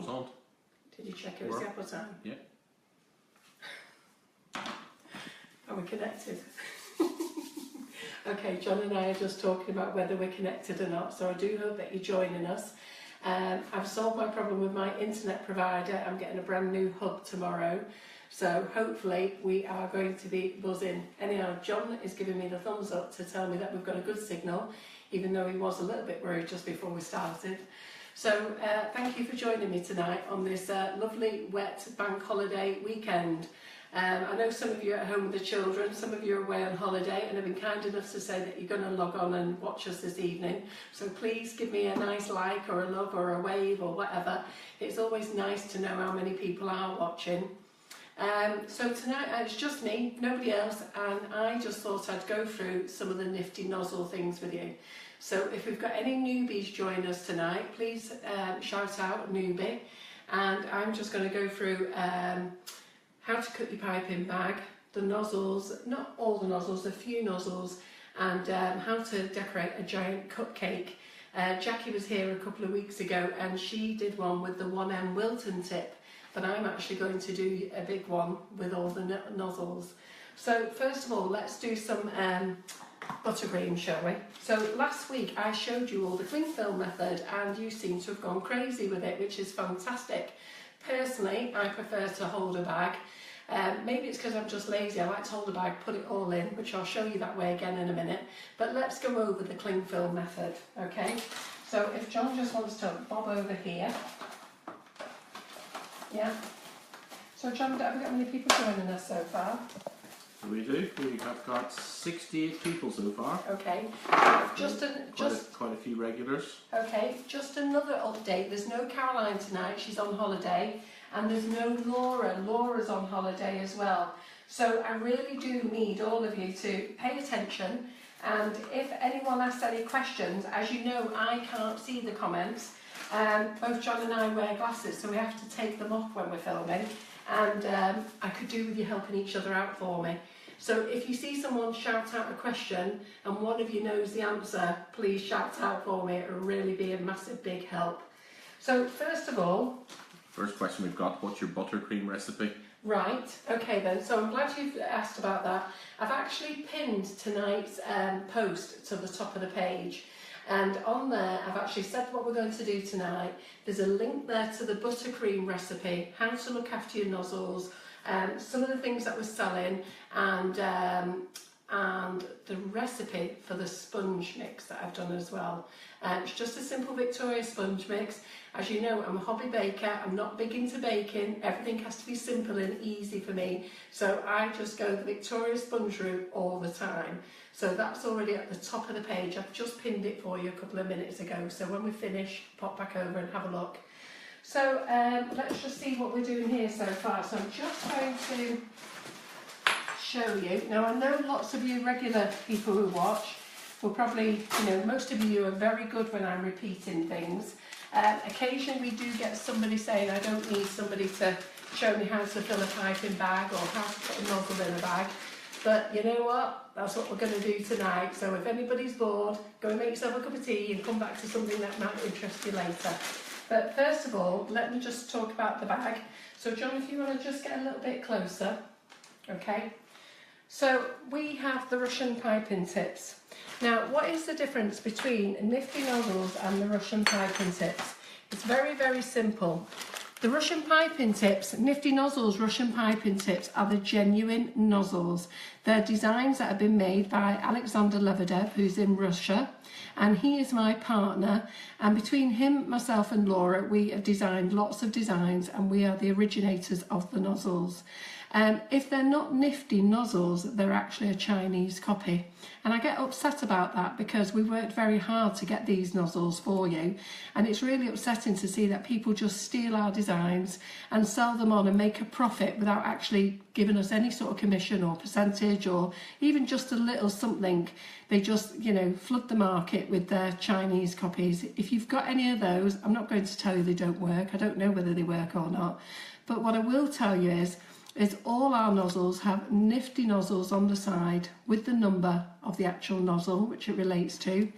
was on. Did you check it was the apple time? Yeah. Are we connected? Okay, John and I are just talking about whether we're connected or not, so I do hope that you're joining us. I've solved my problem with my internet provider. I'm getting a brand new hub tomorrow, so hopefully we are going to be buzzing. Anyhow, John is giving me the thumbs up to tell me that we've got a good signal, even though he was a little bit worried just before we started. So thank you for joining me tonight on this lovely wet bank holiday weekend. I know some of you are at home with the children, some of you are away on holiday and have been kind enough to say that you're going to log on and watch us this evening. So please give me a nice like or a love or a wave or whatever. It's always nice to know how many people are watching. So tonight it's just me, nobody else, and I just thought I'd go through some of the nifty nozzle things with you. So if we've got any newbies join us tonight, please shout out newbie, and I'm just going to go through how to cut your piping bag, the nozzles, not all the nozzles, a few nozzles, and how to decorate a giant cupcake. Jackie was here a couple of weeks ago and she did one with the 1M Wilton tip, but I'm actually going to do a big one with all the nozzles. So first of all, let's do some buttercream, shall we? So last week I showed you all the cling film method and you seem to have gone crazy with it, which is fantastic. Personally, I prefer to hold a bag. Maybe it's because I'm just lazy. I like to hold a bag, put it all in, which I'll show you that way again in a minute. But let's go over the cling film method, okay? So if John just wants to bob over here. Yeah. So John, have we got many people joining us so far? We do. We have got 68 people so far. Okay. Quite a few regulars. Okay, just another update. There's no Caroline tonight, she's on holiday, and there's no Laura. Laura's on holiday as well. So I really do need all of you to pay attention, and if anyone asks any questions, as you know, I can't see the comments. Both John and I wear glasses, so we have to take them off when we're filming, and I could do with you helping each other out for me. So if you see someone shout out a question and one of you knows the answer, please shout out for me. It will really be a massive big help. So first of all... First question we've got, what's your buttercream recipe? Right, okay then, so I'm glad you've asked about that. I've actually pinned tonight's post to the top of the page. And on there, I've actually said what we're going to do tonight. There's a link there to the buttercream recipe, how to look after your nozzles, some of the things that we're selling, and the recipe for the sponge mix that I've done as well. It's just a simple Victoria sponge mix. As you know, I'm a hobby baker. I'm not big into baking. Everything has to be simple and easy for me. So I just go the Victoria sponge route all the time. So that's already at the top of the page. I've just pinned it for you a couple of minutes ago. So when we finish, pop back over and have a look. So let's just see what we're doing here so far. So I'm just going to show you. Now I know lots of you regular people who watch will probably, most of you are very good when I'm repeating things. Occasionally we do get somebody saying I don't need somebody to show me how to fill a piping bag or how to put a nozzle in a bag. But you know what? That's what we're going to do tonight. So if anybody's bored, go and make yourself a cup of tea and come back to something that might interest you later. But first of all, let me just talk about the bag. So John, if you want to just get a little bit closer, okay? So we have the Russian piping tips. Now, what is the difference between Nifty Nozzles and the Russian piping tips? It's very, very simple. The Russian piping tips, Nifty Nozzles Russian piping tips, are the genuine nozzles. They're designs that have been made by Alexander Lebedev, who's in Russia, and he is my partner. And between him, myself and Laura, we have designed lots of designs, and we are the originators of the nozzles. If they're not Nifty Nozzles, they're actually a Chinese copy. And I get upset about that because we worked very hard to get these nozzles for you. And it's really upsetting to see that people just steal our designs and sell them on and make a profit without actually giving us any sort of commission or percentage or even just a little something. They just, flood the market with their Chinese copies. If you've got any of those, I'm not going to tell you they don't work. I don't know whether they work or not. But what I will tell you is all our nozzles have Nifty Nozzles on the side with the number of the actual nozzle which it relates to,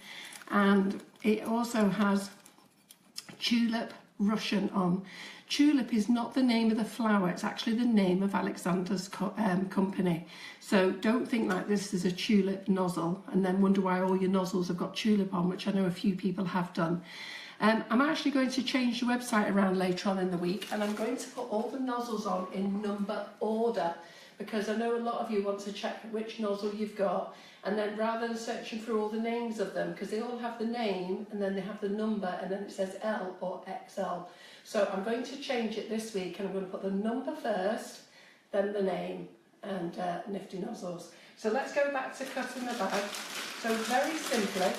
and it also has Tulip Russian on. Tulip is not the name of the flower, it's actually the name of Alexander's company. So don't think like this is a tulip nozzle and then wonder why all your nozzles have got tulip on, which I know a few people have done. I'm actually going to change the website around later on in the week, and I'm going to put all the nozzles on in number order, because I know a lot of you want to check which nozzle you've got, and then rather than searching through all the names of them, because they all have the name and then they have the number and then it says L or XL. So I'm going to change it this week, and I'm going to put the number first, then the name, and Nifty Nozzles. So let's go back to cutting the bag. So very simply,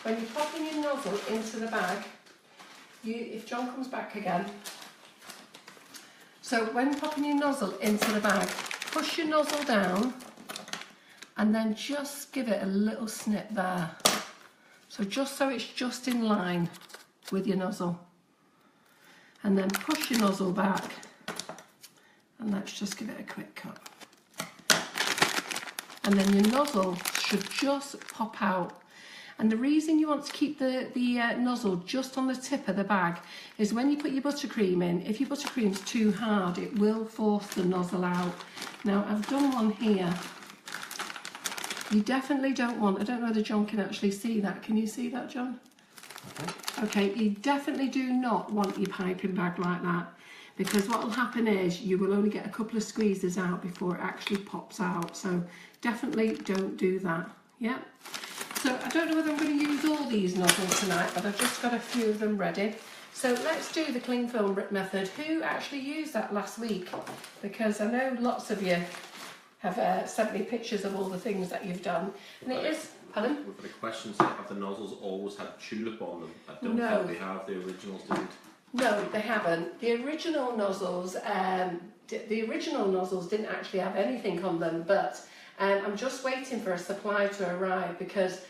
when you're popping your nozzle into the bag, if John comes back again, so when popping your nozzle into the bag, push your nozzle down and then just give it a little snip there. So just so it's just in line with your nozzle. And then push your nozzle back and let's just give it a quick cut. And then your nozzle should just pop out. And the reason you want to keep the nozzle just on the tip of the bag is when you put your buttercream in, if your buttercream's too hard, it will force the nozzle out. Now, I've done one here. You definitely don't want, I don't know whether John can actually see that. Can you see that, John? Okay, you definitely do not want your piping bag like that, because what will happen is you will only get a couple of squeezes out before it actually pops out. So definitely don't do that, yeah? So I don't know whether I'm going to use all these nozzles tonight, but I've just got a few of them ready. So let's do the cling film method. Who actually used that last week? Because I know lots of you have sent me pictures of all the things that you've done. And it is, pardon? We've got a question saying, have the nozzles always had tulip on them? I don't think they have, the originals didn't. No, they haven't. The original nozzles didn't actually have anything on them, but I'm just waiting for a supply to arrive, because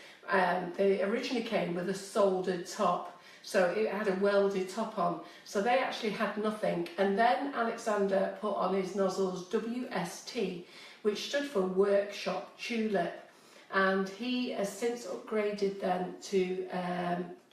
they originally came with a soldered top, so it had a welded top on, so they actually had nothing. And then Alexander put on his nozzles WST, which stood for Workshop Tulip, and he has since upgraded then to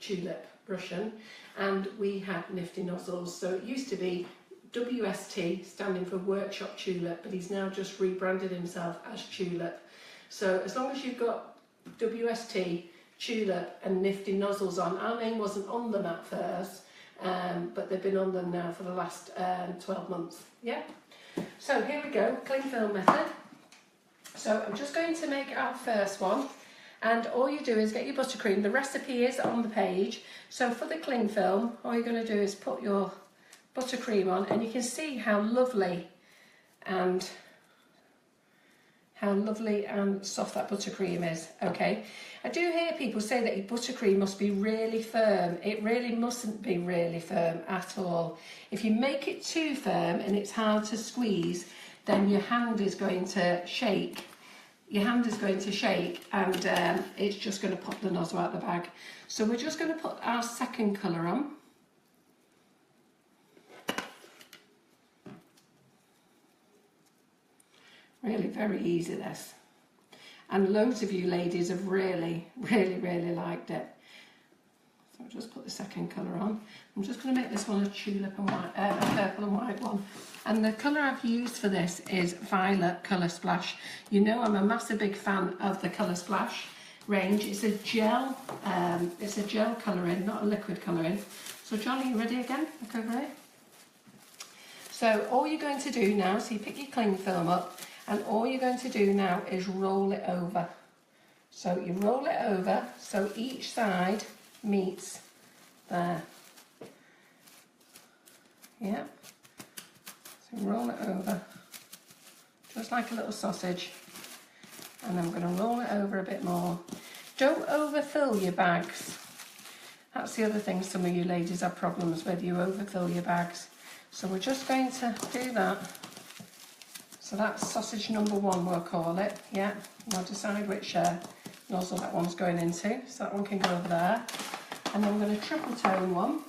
Tulip Russian, and we had Nifty Nozzles. So it used to be WST, standing for Workshop Tulip, but he's now just rebranded himself as Tulip. So as long as you've got WST, Tulip and Nifty Nozzles on, our name wasn't on them at first, but they've been on them now for the last 12 months. Yeah. So here we go, cling film method. So I'm just going to make our first one, and all you do is get your buttercream. The recipe is on the page. So for the cling film, all you're going to do is put your buttercream on, and you can see how lovely and soft that buttercream is. Okay, I do hear people say that your buttercream must be really firm. It really mustn't be really firm at all. If you make it too firm and it's hard to squeeze, then your hand is going to shake. Your hand is going to shake, and it's just going to pop the nozzle out of the bag. So we're just going to put our second colour on. Really very easy, this. And loads of you ladies have really liked it. So I'll just put the second colour on. I'm just going to make this one a tulip and white, a purple and white one. And the colour I've used for this is Violet Colour Splash. You know I'm a massive big fan of the Colour Splash range. It's a gel colouring, not a liquid colouring. So John, are you ready again? Look over here. So all you're going to do now, so you pick your cling film up, and all you're going to do now is roll it over. So you roll it over so each side meets there. Yeah. So roll it over just like a little sausage, and I'm going to roll it over a bit more. Don't overfill your bags. That's the other thing some of you ladies have problems with. You overfill your bags. So we're just going to do that. So that's sausage number one, we'll call it. Yeah, and I'll decide which nozzle that one's going into. So that one can go over there. And then I'm going to triple tone one.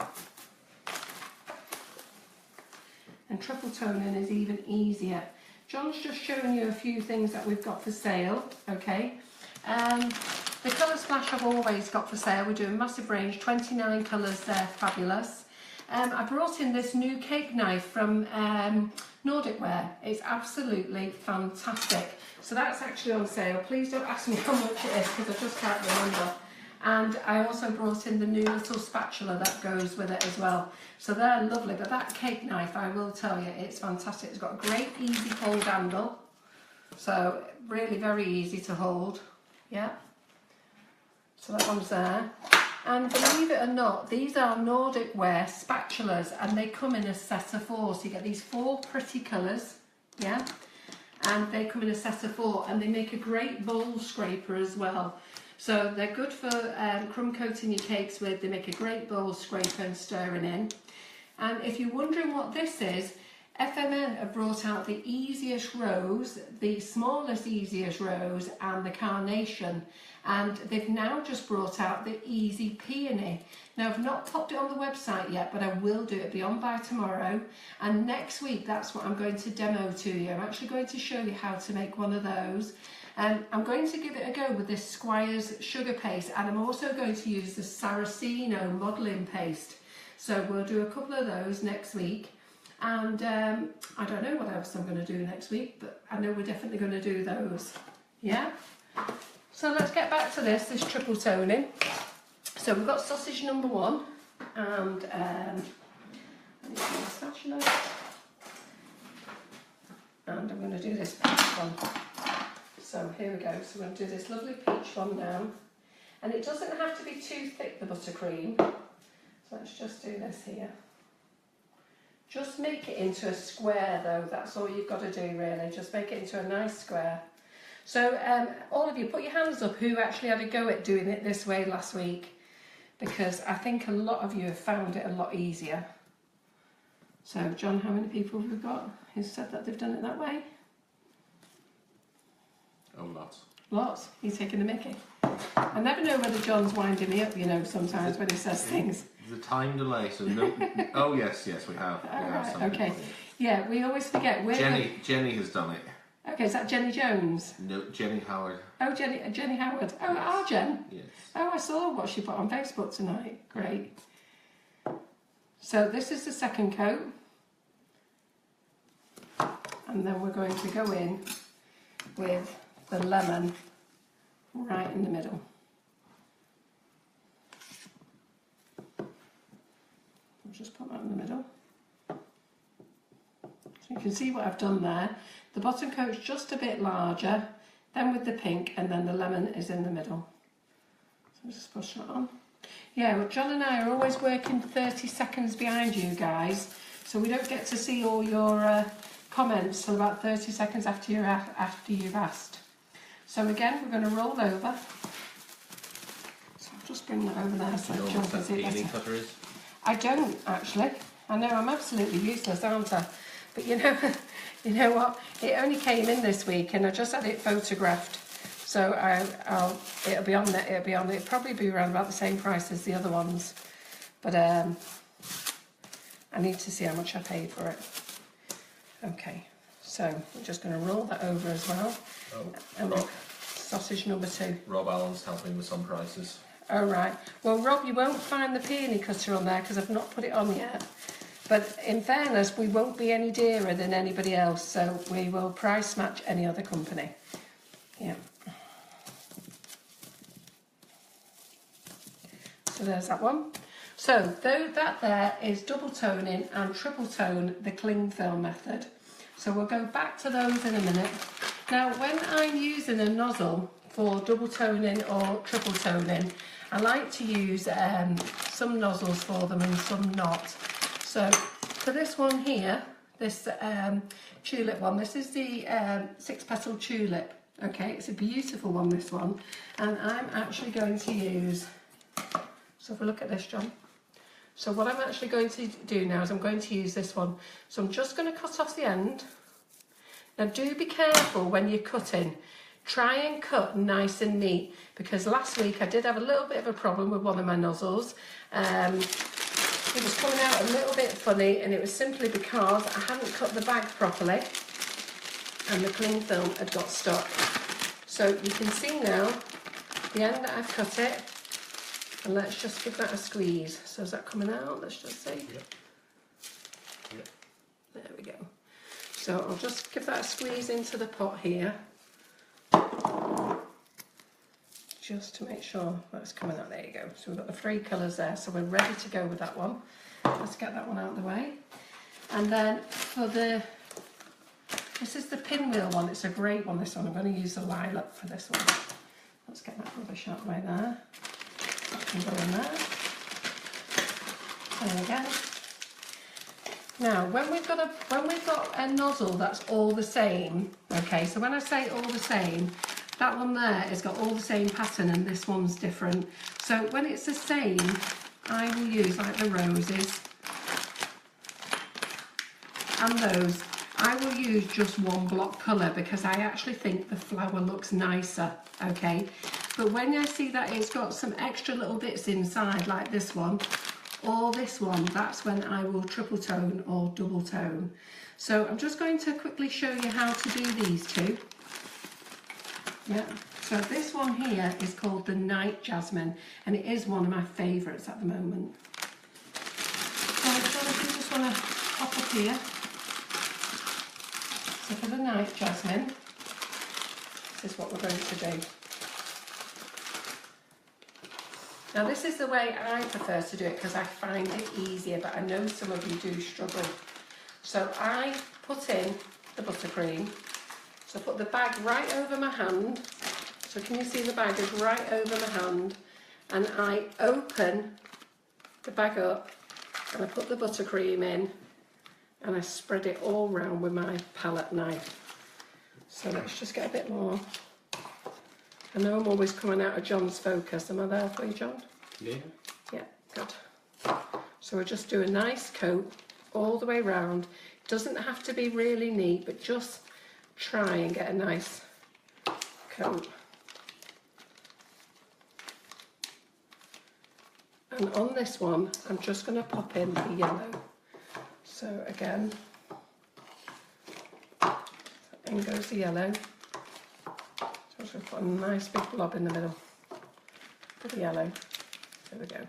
And triple toning is even easier. John's just showing you a few things that we've got for sale, okay? The Colour Splash I've always got for sale. We do a massive range, 29 colours, they're fabulous. I brought in this new cake knife from Nordic Ware. It's absolutely fantastic. So that's actually on sale. Please don't ask me how much it is because I just can't remember. And I also brought in the new little spatula that goes with it as well. So they're lovely, but that cake knife, I will tell you, it's fantastic. It's got a great easy hold handle. So really very easy to hold. Yeah. So that one's there. And believe it or not, these are Nordic Ware spatulas and they come in a set of 4. So you get these 4 pretty colours, yeah? And they come in a set of 4 and they make a great bowl scraper as well. So they're good for crumb coating your cakes with. They make a great bowl scraper and stirring in. And if you're wondering what this is, FMN have brought out the easiest rose, the smallest easiest rose and the carnation, and they've now just brought out the easy peony. Now I've not popped it on the website yet, but I will do it. It'll be on by tomorrow, and next week that's what I'm going to demo to you. I'm actually going to show you how to make one of those. I'm going to give it a go with this Squire's sugar paste, and I'm also going to use the Saraceno modelling paste. So we'll do a couple of those next week. And I don't know what else I'm going to do next week, but I know we're definitely going to do those. Yeah? So let's get back to this triple toning. So we've got sausage number 1, and I need to do the spatula. And I'm going to do this peach one. So here we go. So we're going to do this lovely peach one now. And it doesn't have to be too thick, the buttercream. So let's just do this here. Just make it into a square though, that's all you've got to do really, just make it into a nice square. So all of you, put your hands up who actually had a go at doing it this way last week, because I think a lot of you have found it a lot easier. So John, how many people have we got who said that they've done it that way? Oh, lots. Lots? He's taking the mickey. I never know whether John's winding me up, you know, sometimes when he says things. The time delay, so no. Oh yes, we have. Right, okay. Yeah, we always forget. Jenny has done it. Okay, is that Jenny Jones? No, Jenny Howard. Oh, Jenny Howard. Oh, yes. Our Jen? Yes. Oh, I saw what she put on Facebook tonight. Great. So this is the second coat. And then we're going to go in with the lemon right in the middle. Just put that in the middle. So you can see what I've done there. The bottom coat's just a bit larger, then with the pink, and then the lemon is in the middle. So just push that on. Yeah, well, John and I are always working 30 seconds behind you guys, so we don't get to see all your comments till about 30 seconds after you've asked. So again, we're going to roll over. So I'll just bring that over there so you know John what can that see peony better. cutter is? I don't actually. I know I'm absolutely useless, aren't I? But you know what? It only came in this week, and I just had it photographed. So it'll be on there. It'll probably be around about the same price as the other ones. But I need to see how much I paid for it. Okay, so we're just going to roll that over as well. Oh, and then sausage number 2. Rob Allen's helping with some prices. Oh right. Well, Rob, you won't find the peony cutter on there because I've not put it on yet. But in fairness, we won't be any dearer than anybody else, so we will price match any other company. Yeah. So there's that one. So that there is double toning and triple tone, the cling film method. So we'll go back to those in a minute. Now, when I'm using a nozzle for double toning or triple toning, I like to use some nozzles for them and some not. So for this one here, this tulip one, this is the 6 Petal Tulip. Okay, it's a beautiful one, this one. And I'm actually going to use, so if we look at this, John. So what I'm actually going to do now is I'm going to use this one. So I'm just going to cut off the end. Now do be careful when you're cutting. Try and cut nice and neat, because last week I did have a little bit of a problem with one of my nozzles. It was coming out a little bit funny, and it was simply because I hadn't cut the bag properly and the cling film had got stuck. So you can see now the end that I've cut it, And let's just give that a squeeze. So is that coming out? Let's just see. Yep. Yep. There we go. So I'll just give that a squeeze into the pot here. Just to make sure that's coming out. There you go. So we've got the 3 colours there. So we're ready to go with that one. Let's get that one out of the way. And then for this is the Pinwheel one. It's a great one, this one. I'm going to use the lilac for this one. Let's get that rubbish out of the way there. That can go in there. There we go. Now, when we've got a nozzle that's all the same, okay, so when I say all the same, that one there has got all the same pattern and this one's different. So when it's the same, I will use like the roses and those. I will use just one block colour because I actually think the flower looks nicer, okay? But when I see that it's got some extra little bits inside like this one, or this one, that's when I will triple tone or double tone. So I'm just going to quickly show you how to do these two. Yeah, so this one here is called the Night Jasmine, and it is one of my favourites at the moment. So I just want to pop up here. So for the Night Jasmine, this is what we're going to do. Now this is the way I prefer to do it because I find it easier, but I know some of you do struggle. So I put in the buttercream. So I put the bag right over my hand. So can you see the bag is right over my hand? And I open the bag up and I put the buttercream in and I spread it all round with my palette knife. So let's just get a bit more. I know I'm always coming out of John's focus. Am I there for you, John? Yeah. Yeah, good. So we'll just do a nice coat all the way round. It doesn't have to be really neat, but just try and get a nice coat. And on this one, I'm just going to pop in the yellow. So again, in goes the yellow. So I'm just going to put a nice big blob in the middle for the yellow. There we go.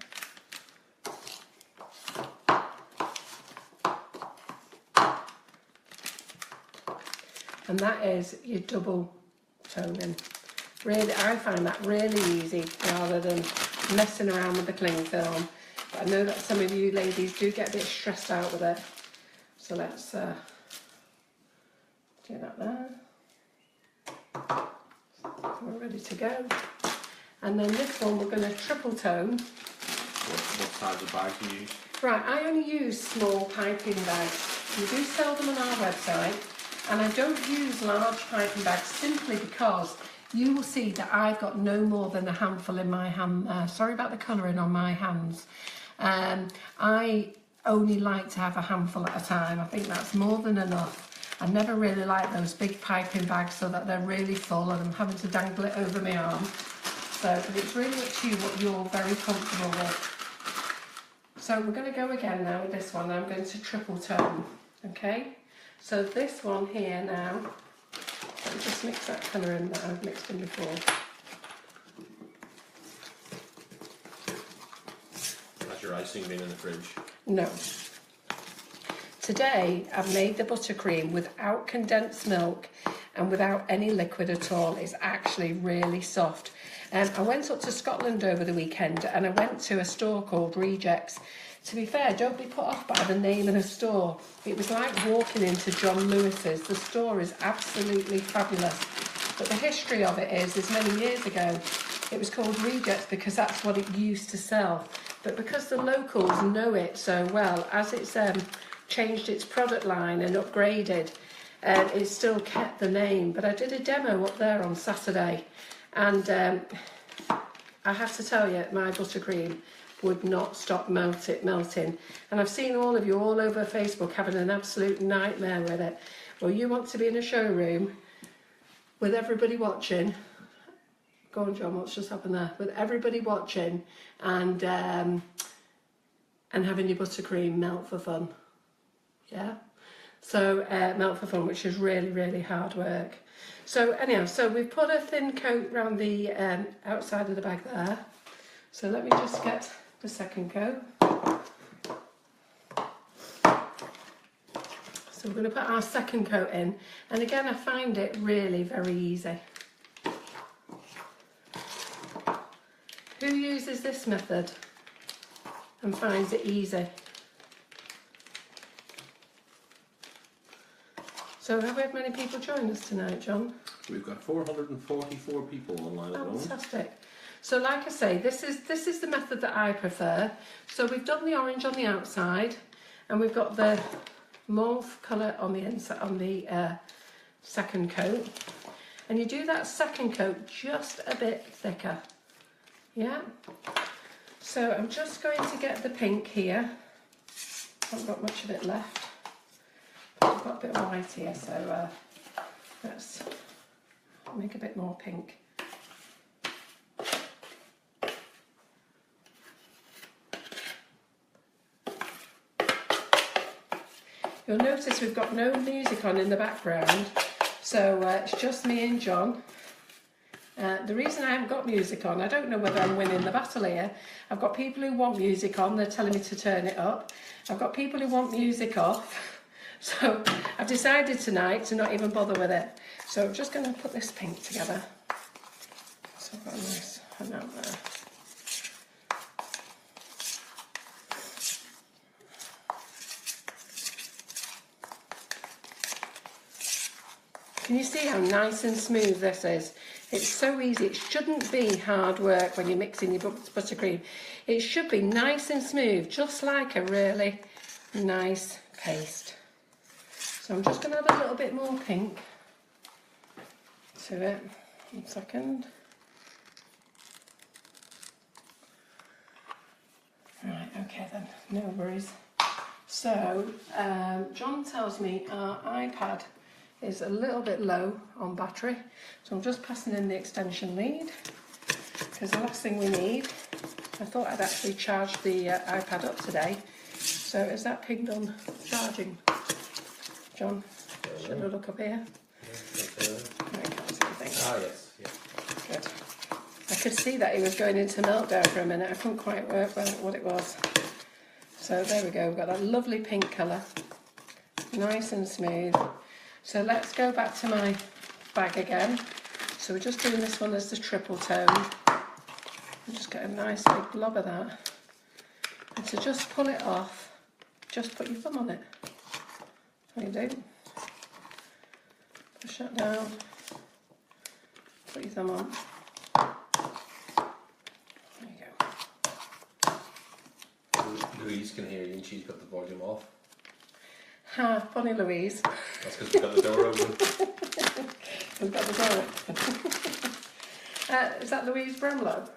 And that is your double toning. Really, I find that really easy rather than messing around with the cling film. But I know that some of you ladies do get a bit stressed out with it. So let's do that there. So we're ready to go. And then this one we're going to triple tone. What size of bag do you use? Right, I only use small piping bags. We do sell them on our website. And I don't use large piping bags simply because you will see that I've got no more than a handful in my hand there. Sorry about the colouring on my hands. I only like to have a handful at a time. I think that's more than enough. I never really like those big piping bags so that they're really full and I'm having to dangle it over my arm. So but it's really up to you what you're very comfortable with. So we're going to go again now with this one. I'm going to triple tone, okay? So this one here now, let me just mix that colour in that I've mixed in before. Has your icing been in the fridge? No. Today I've made the buttercream without condensed milk and without any liquid at all. It's actually really soft. I went up to Scotland over the weekend and I went to a store called Rejects. To be fair, don't be put off by the name of the store. It was like walking into John Lewis's. The store is absolutely fabulous. But the history of it is many years ago, it was called Rejects because that's what it used to sell. But because the locals know it so well, as it's changed its product line and upgraded, it still kept the name. But I did a demo up there on Saturday, and I have to tell you, my buttercream would not stop melting. And I've seen all of you all over Facebook having an absolute nightmare with it. Well, you want to be in a showroom with everybody watching. Go on, John, what's just happened there? With everybody watching and having your buttercream melt for fun. Yeah? So melt for fun, which is really, really hard work. So anyhow, so we've put a thin coat around the outside of the bag there. So let me just get the second coat. So we're going to put our second coat in, and again I find it really very easy. Who uses this method and finds it easy? So have we had many people join us tonight, John? We've got 444 people online at the moment. Fantastic. So like I say, this is the method that I prefer. So we've done the orange on the outside, and we've got the mauve colour on the inside, on the second coat. And you do that second coat just a bit thicker. Yeah. So I'm just going to get the pink here. Haven't got much of it left. I've got a bit of white here, so let's make a bit more pink. You'll notice we've got no music on in the background, so it's just me and John. The reason I haven't got music on, I don't know whether I'm winning the battle here. I've got people who want music on, they're telling me to turn it up. I've got people who want music off. So I've decided tonight to not even bother with it. So I'm just going to put this pink together. So I've got a nice amount there. Can you see how nice and smooth this is? It's so easy. It shouldn't be hard work when you're mixing your buttercream. It should be nice and smooth, just like a really nice paste. So I'm just going to add a little bit more pink to it. 1 second. Right, okay then, no worries. So, John tells me our iPad is a little bit low on battery, so I'm just passing in the extension lead, because the last thing we need, I thought I'd actually charge the iPad up today. So is that ping on charging? John, should I look up here? I can't see anything. Ah, yes. Yeah. Good. I could see that he was going into meltdown for a minute. I couldn't quite work out what it was. So there we go. We've got that lovely pink colour. Nice and smooth. So let's go back to my bag again. So we're just doing this one as the triple tone. And just get a nice big blob of that. And to just pull it off, just put your thumb on it. That's what you do. Push that down. Put your thumb on. There you go. Louise can hear you and she's got the volume off. Ha, funny Louise. That's because we've got the door open. We've got the door open. Is that Louise Bramlow?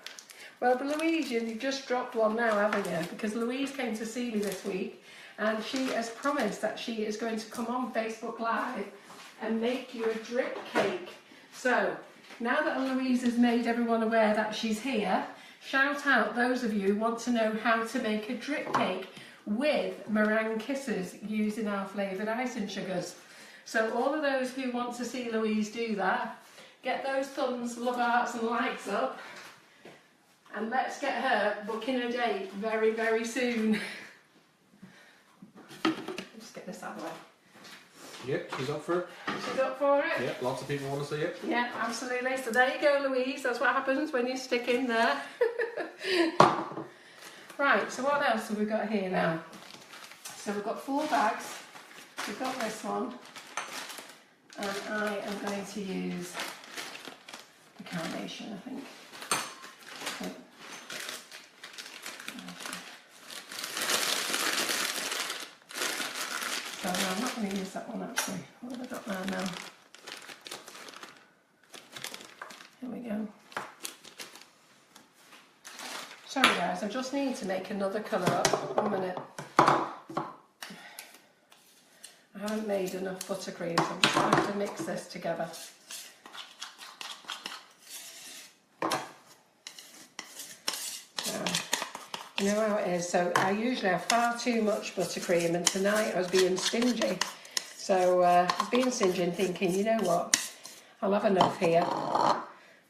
Well, but Louise, you've just dropped one now, haven't you? Because Louise came to see me this week, and she has promised that she is going to come on Facebook Live and make you a drip cake. So, now that Louise has made everyone aware that she's here, shout out those of you who want to know how to make a drip cake with meringue kisses using our flavoured icing sugars. So all of those who want to see Louise do that, get those thumbs, love hearts and likes up, and let's get her booking a date very, very soon. Just get this out of the way. Yep, she's up for it. She's up for it? Yep, lots of people want to see it. Yeah, absolutely. So there you go, Louise. That's what happens when you stick in there. Right, so what else have we got here now? So we've got 4 bags. We've got this one. And I am going to use the carnation, I think. So no, I'm not going to use that one actually. What have I got there now? Here we go. Sorry guys, I just need to make another colour up. 1 minute. I haven't made enough buttercream, so I'm just going to have to mix this together. So, you know how it is. So I usually have far too much buttercream, and tonight I was being stingy. So I was being stingy and thinking, you know what, I'll have enough here.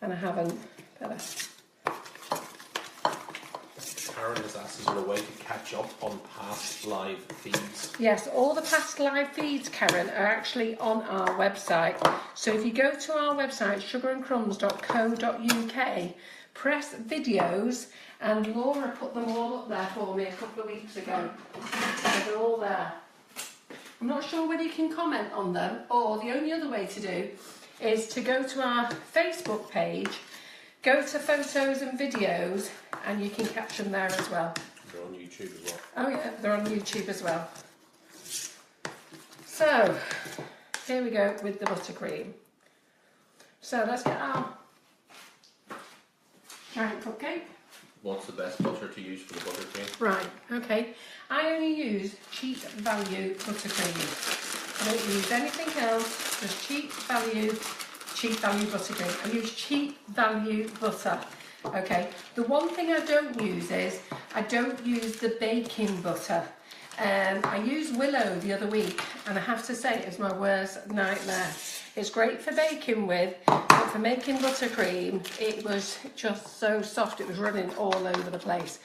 And I haven't. Better. Karen has asked, is there a way to catch up on past live feeds? Yes, all the past live feeds, Karen, are actually on our website. So if you go to our website, sugarandcrumbs.co.uk, press videos, and Laura put them all up there for me a couple of weeks ago. So they're all there. I'm not sure whether you can comment on them, or the only other way to do is to go to our Facebook page, go to photos and videos, and you can catch them there as well. They're on YouTube as well. Oh yeah, they're on YouTube as well. So, here we go with the buttercream. So let's get our giant cupcake. What's the best butter to use for the buttercream? Right, okay. I only use cheap value buttercream. I don't use anything else, just cheap value buttercream. I use cheap value butter. Okay, the one thing I don't use is, I don't use the baking butter. I used Willow the other week, and I have to say it's my worst nightmare. It's great for baking with, but for making buttercream, it was just so soft, it was running all over the place.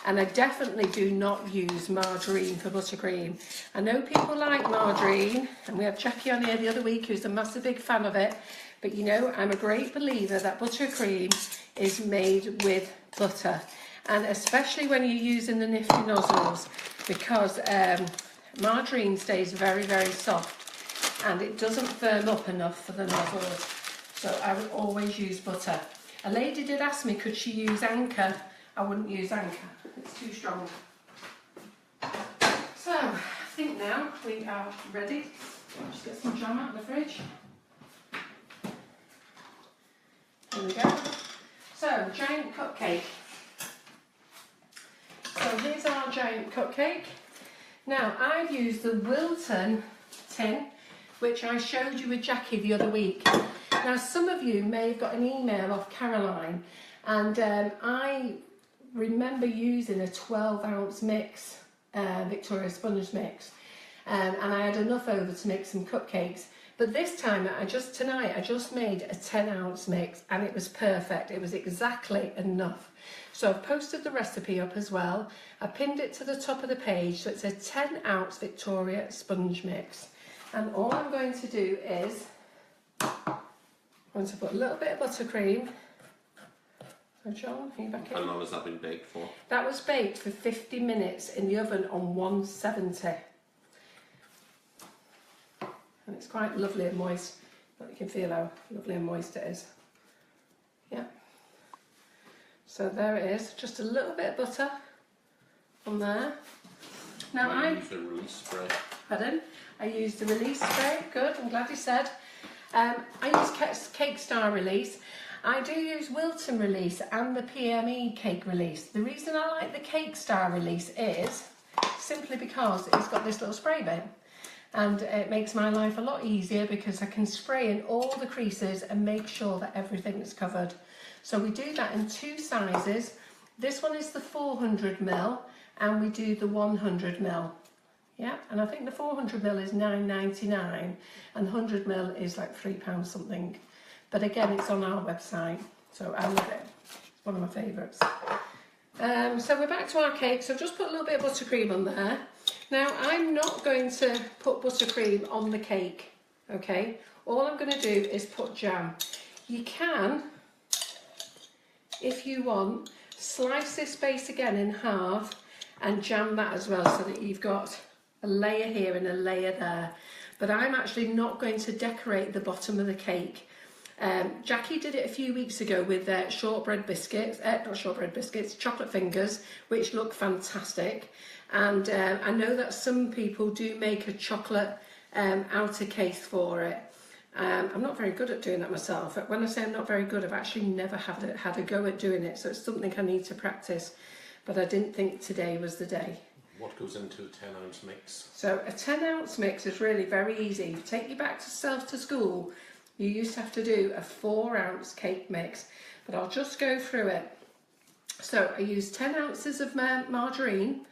And I definitely do not use margarine for buttercream. I know people like margarine, and we had Jackie on here the other week who's a massive big fan of it, but you know, I'm a great believer that buttercream is made with butter. And especially when you're using the Nifty Nozzles, because margarine stays very, very soft and it doesn't firm up enough for the nozzles. So I would always use butter. A lady did ask me, could she use Anchor? I wouldn't use Anchor, it's too strong. So, I think now we are ready. I'll just get some jam out of the fridge. Here we go. So, giant cupcake. So here's our giant cupcake. Now, I've used the Wilton tin, which I showed you with Jackie the other week. Now, some of you may have got an email off Caroline, and I remember using a 12-ounce mix, Victoria sponge mix, and I had enough over to make some cupcakes. But this time, tonight, I just made a 10-ounce mix, and it was perfect. It was exactly enough. So I've posted the recipe up as well. I pinned it to the top of the page, so it's a 10-ounce Victoria sponge mix. And all I'm going to do is, I'm going to put a little bit of buttercream. So John, are you back in? How long has that been baked for? That was baked for 50 minutes in the oven on 170. And it's quite lovely and moist, but you can feel how lovely and moist it is. Yeah. So there it is, just a little bit of butter on there. Now I use a release spray. Pardon? I used the release spray. Good, I'm glad you said. I use Cake Star release. I do use Wilton release and the PME cake release. The reason I like the Cake Star release is simply because it's got this little spray bit. And it makes my life a lot easier because I can spray in all the creases and make sure that everything is covered. So we do that in two sizes. This one is the 400ml and we do the 100ml. Yeah, and I think the 400ml is £9.99 and the 100ml is like £3 something. But again, it's on our website, so I love it. It's one of my favourites. So we're back to our cake. So I've just put a little bit of buttercream on there. Now, I'm not going to put buttercream on the cake, okay? All I'm going to do is put jam. You can, if you want, slice this base again in half and jam that as well so that you've got a layer here and a layer there. But I'm actually not going to decorate the bottom of the cake. Jackie did it a few weeks ago with shortbread biscuits, not shortbread biscuits, chocolate fingers, which look fantastic. And I know that some people do make a chocolate outer case for it. I'm not very good at doing that myself. When I say I'm not very good, I've actually never had a go at doing it, so it's something I need to practice. But I didn't think today was the day. What goes into a 10-ounce mix? So a 10-ounce mix is really very easy. You take you back to school, you used to have to do a 4-ounce cake mix, but I'll just go through it. So I use 10 ounces of margarine.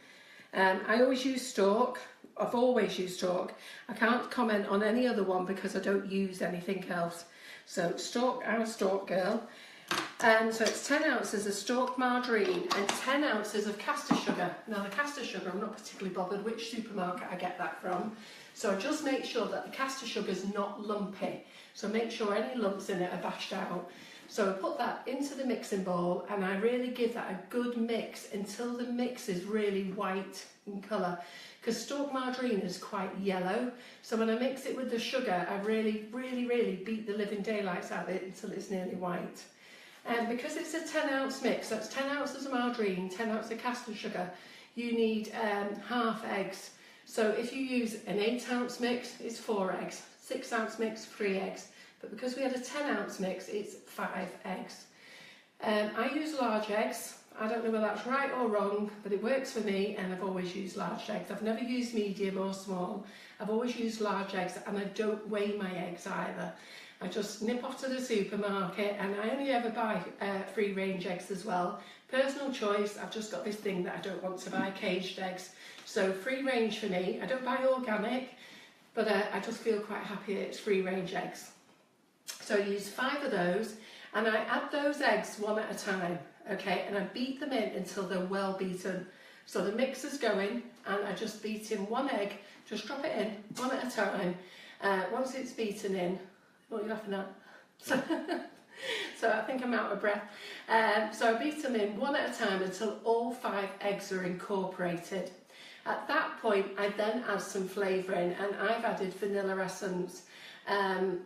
I always use Stork. I've always used Stork. I can't comment on any other one because I don't use anything else. So Stork, I'm a Stork girl. So it's 10 ounces of stalk margarine and 10 ounces of caster sugar. Now the caster sugar, I'm not particularly bothered which supermarket I get that from. So I just make sure that the caster sugar is not lumpy. So make sure any lumps in it are bashed out. So I put that into the mixing bowl and I really give that a good mix until the mix is really white in colour. Because stalk margarine is quite yellow. So when I mix it with the sugar, I really beat the living daylights out of it until it's nearly white. And because it's a 10 ounce mix, that's 10 ounces of margarine, 10 ounces of caster sugar, you need half eggs. So if you use an 8 ounce mix, it's 4 eggs. 6 ounce mix, 3 eggs. But because we had a 10 ounce mix, it's 5 eggs. I use large eggs. I don't know whether that's right or wrong, but it works for me and I've always used large eggs. I've never used medium or small. I've always used large eggs and I don't weigh my eggs either. I just nip off to the supermarket and I only ever buy free range eggs as well. Personal choice, I've just got this thing that I don't want to buy caged eggs. So free range for me. I don't buy organic, but I just feel quite happy it's free range eggs. So I use 5 of those and I add those eggs one at a time, okay? And I beat them in until they're well beaten. So the mix is going and I just beat in 1 egg, just drop it in one at a time. Once it's beaten in, what are you laughing at? So I think I'm out of breath. So I beat them in one at a time until all 5 eggs are incorporated. At that point, I then add some flavouring and I've added vanilla essence. I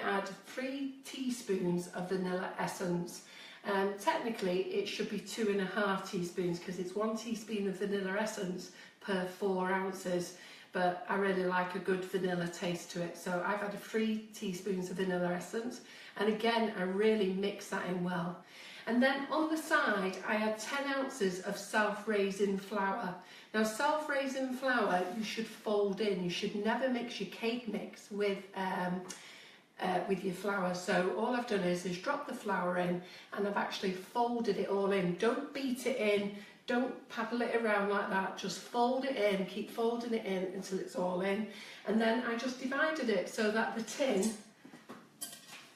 add 3 teaspoons of vanilla essence. Technically, it should be 2.5 teaspoons because it's 1 teaspoon of vanilla essence per 4 ounces. But I really like a good vanilla taste to it. So I've added 3 teaspoons of vanilla essence. And again, I really mix that in well. And then on the side, I add 10 ounces of self-raising flour. Now, self-raising flour, you should fold in. You should never mix your cake mix with your flour. So all I've done is drop the flour in and I've actually folded it all in. Don't beat it in. Don't paddle it around like that, just fold it in, keep folding it in until it's all in. And then I just divided it so that the tin,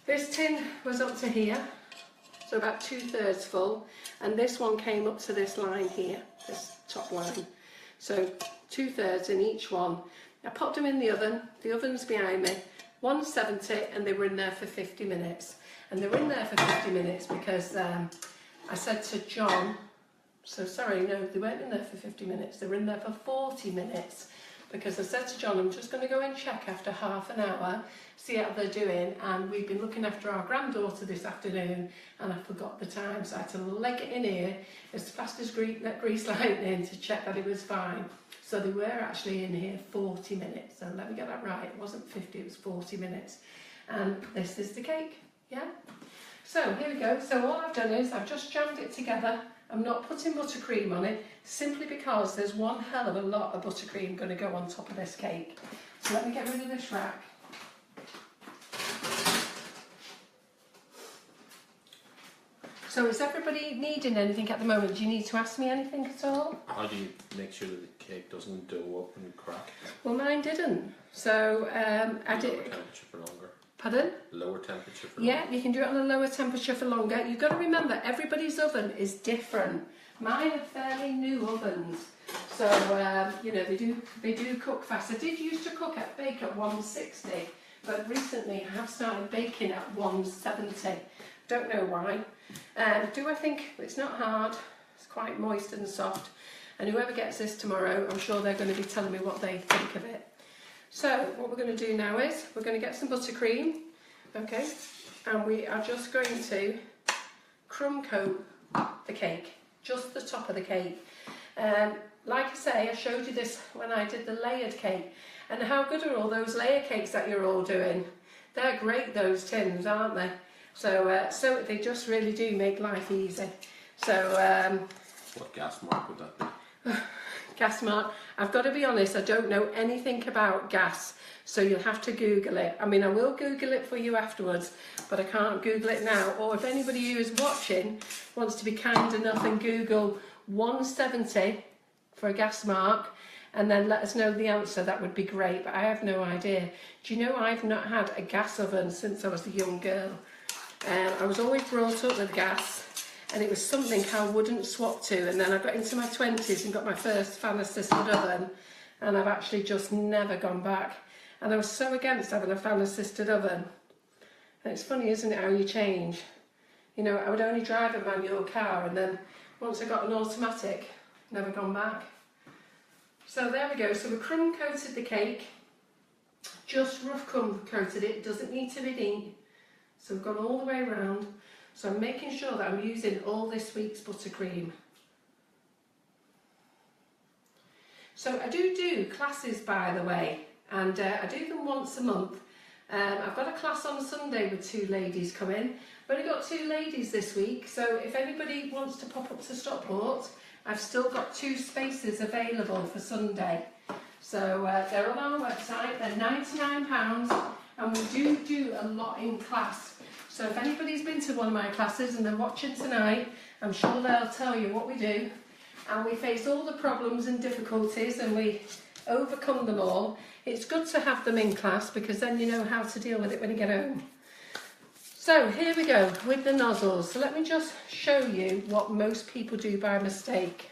this tin was up to here, so about 2/3 full, and this one came up to this line here, this top line. So 2/3 in each one. I popped them in the oven's behind me, 170, and they were in there for 50 minutes. And they were in there for 50 minutes because I said to John, so sorry, no, they weren't in there for 50 minutes, they were in there for 40 minutes because I said to John, I'm just going to go and check after half an hour, see how they're doing, and we've been looking after our granddaughter this afternoon and I forgot the time, so I had to leg it in here as fast as grease lightning to check that it was fine. So they were actually in here 40 minutes, so let me get that right, it wasn't 50, it was 40 minutes. And this is the cake, yeah? So here we go, so all I've done is I've just jammed it together. I'm not putting buttercream on it simply because there's one hell of a lot of buttercream going to go on top of this cake. So let me get rid of this rack. So is everybody needing anything at the moment? Do you need to ask me anything at all? How do you make sure that the cake doesn't dough up and crack? Well, mine didn't. So I did. Lower temperature for longer. Pardon? Lower temperature for longer. Yeah, you can do it on a lower temperature for longer. You've got to remember, everybody's oven is different. Mine are fairly new ovens, so you know they do cook fast. I did used to bake at 160, but recently I have started baking at 170. Don't know why. Do I think it's not hard? It's quite moist and soft. And whoever gets this tomorrow, I'm sure they're going to be telling me what they think of it. So what we're going to do now is we're going to get some buttercream, okay, and we are just going to crumb coat the cake, just the top of the cake. Like I say, I showed you this when I did the layered cake, and how good are all those layer cakes that you're all doing? They're great, those tins, aren't they? So, so they just really do make life easy. So, what gas mark would that be? Gas mark. I've got to be honest, I don't know anything about gas, so you'll have to Google it. I mean, I will Google it for you afterwards, but I can't Google it now. Or if anybody who is watching wants to be kind enough and Google 170 for a gas mark, and then let us know the answer, that would be great, but I have no idea. Do you know I've not had a gas oven since I was a young girl? I was always brought up with gas, and it was something I wouldn't swap to. And then I got into my 20s and got my first fan assisted oven, and I've actually just never gone back. And I was so against having a fan assisted oven. And it's funny, isn't it, how you change? You know, I would only drive a manual car, and then once I got an automatic, never gone back. So there we go. So we crumb coated the cake, just rough crumb coated it, doesn't need to be neat. So we've gone all the way around. So I'm making sure that I'm using all this week's buttercream. So I do classes, by the way, and I do them once a month. I've got a class on Sunday with 2 ladies coming. I've only got 2 ladies this week, so if anybody wants to pop up to Stockport, I've still got 2 spaces available for Sunday. So they're on our website, they're £99, and we do a lot in class. So if anybody's been to one of my classes and they're watching tonight, I'm sure they'll tell you what we do. And we face all the problems and difficulties, and we overcome them all. It's good to have them in class, because then you know how to deal with it when you get home. So here we go with the nozzles. So let me just show you what most people do by mistake.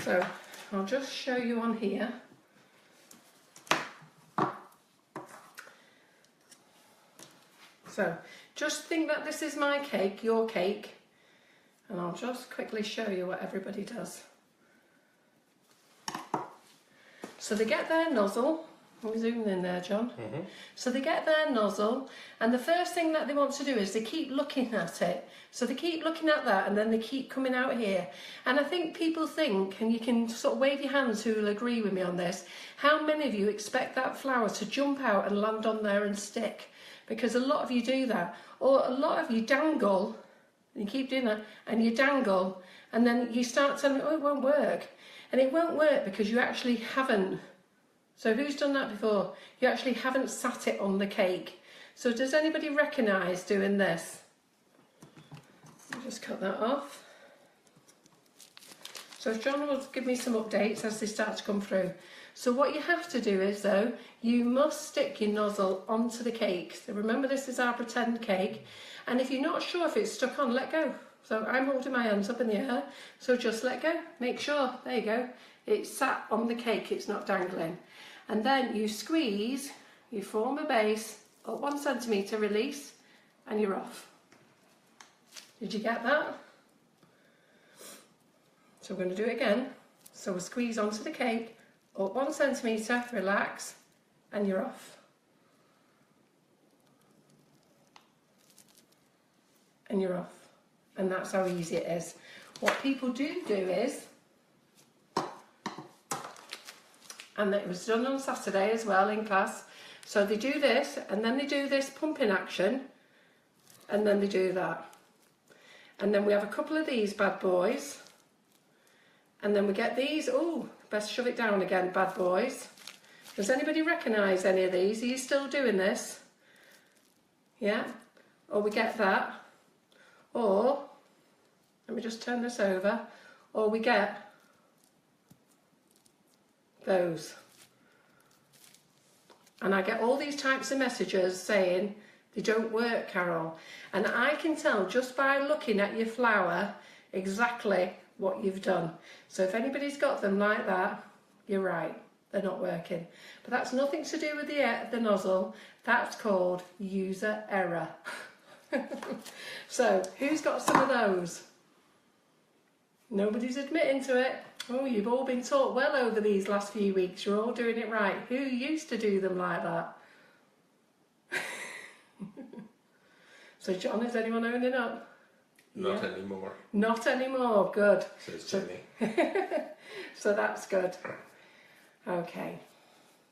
So I'll just show you on here. So just think that this is my cake, your cake, and I'll just quickly show you what everybody does. So they get their nozzle. Let me zoom in there, John. So they get their nozzle, and the first thing that they want to do is they keep looking at it. So they keep looking at that, and then they keep coming out here. And I think people think, and you can sort of wave your hands who will agree with me on this, how many of you expect that flower to jump out and land on there and stick? Because a lot of you do that. Or a lot of you dangle, and you keep doing that, and you dangle, and then you start telling me, oh, it won't work. And it won't work because you actually haven't. So who's done that before? You actually haven't sat it on the cake. So does anybody recognise doing this? I'll just cut that off. So John will give me some updates as they start to come through. So what you have to do is, though, you must stick your nozzle onto the cake. So remember, this is our pretend cake. And if you're not sure if it's stuck on, let go. So I'm holding my hands up in the air. So just let go. Make sure. There you go. It's sat on the cake. It's not dangling. And then you squeeze, you form a base, up 1 centimetre, release, and you're off. Did you get that? So we're going to do it again. So we'll squeeze onto the cake, up 1 centimetre, relax, and you're off. And you're off. And that's how easy it is. What people do is, and it was done on Saturday as well in class, so they do this, and then they do this pumping action, and then they do that. And then we have a couple of these bad boys, and then we get these. Oh, best shove it down again, bad boys. Does anybody recognise any of these? Are you still doing this? Yeah? Or we get that. Or, let me just turn this over, or we get those. And I get all these types of messages saying, they don't work, Carol. And I can tell just by looking at your flower exactly what you've done. So if anybody's got them like that, you're right, they're not working. But that's nothing to do with the nozzle, that's called user error. So, who's got some of those? Nobody's admitting to it. Oh, you've all been taught well over these last few weeks. You're all doing it right. Who used to do them like that? So, John, is anyone owning up? Not anymore. Not anymore. Good. Says Jimmy. So that's good. Okay.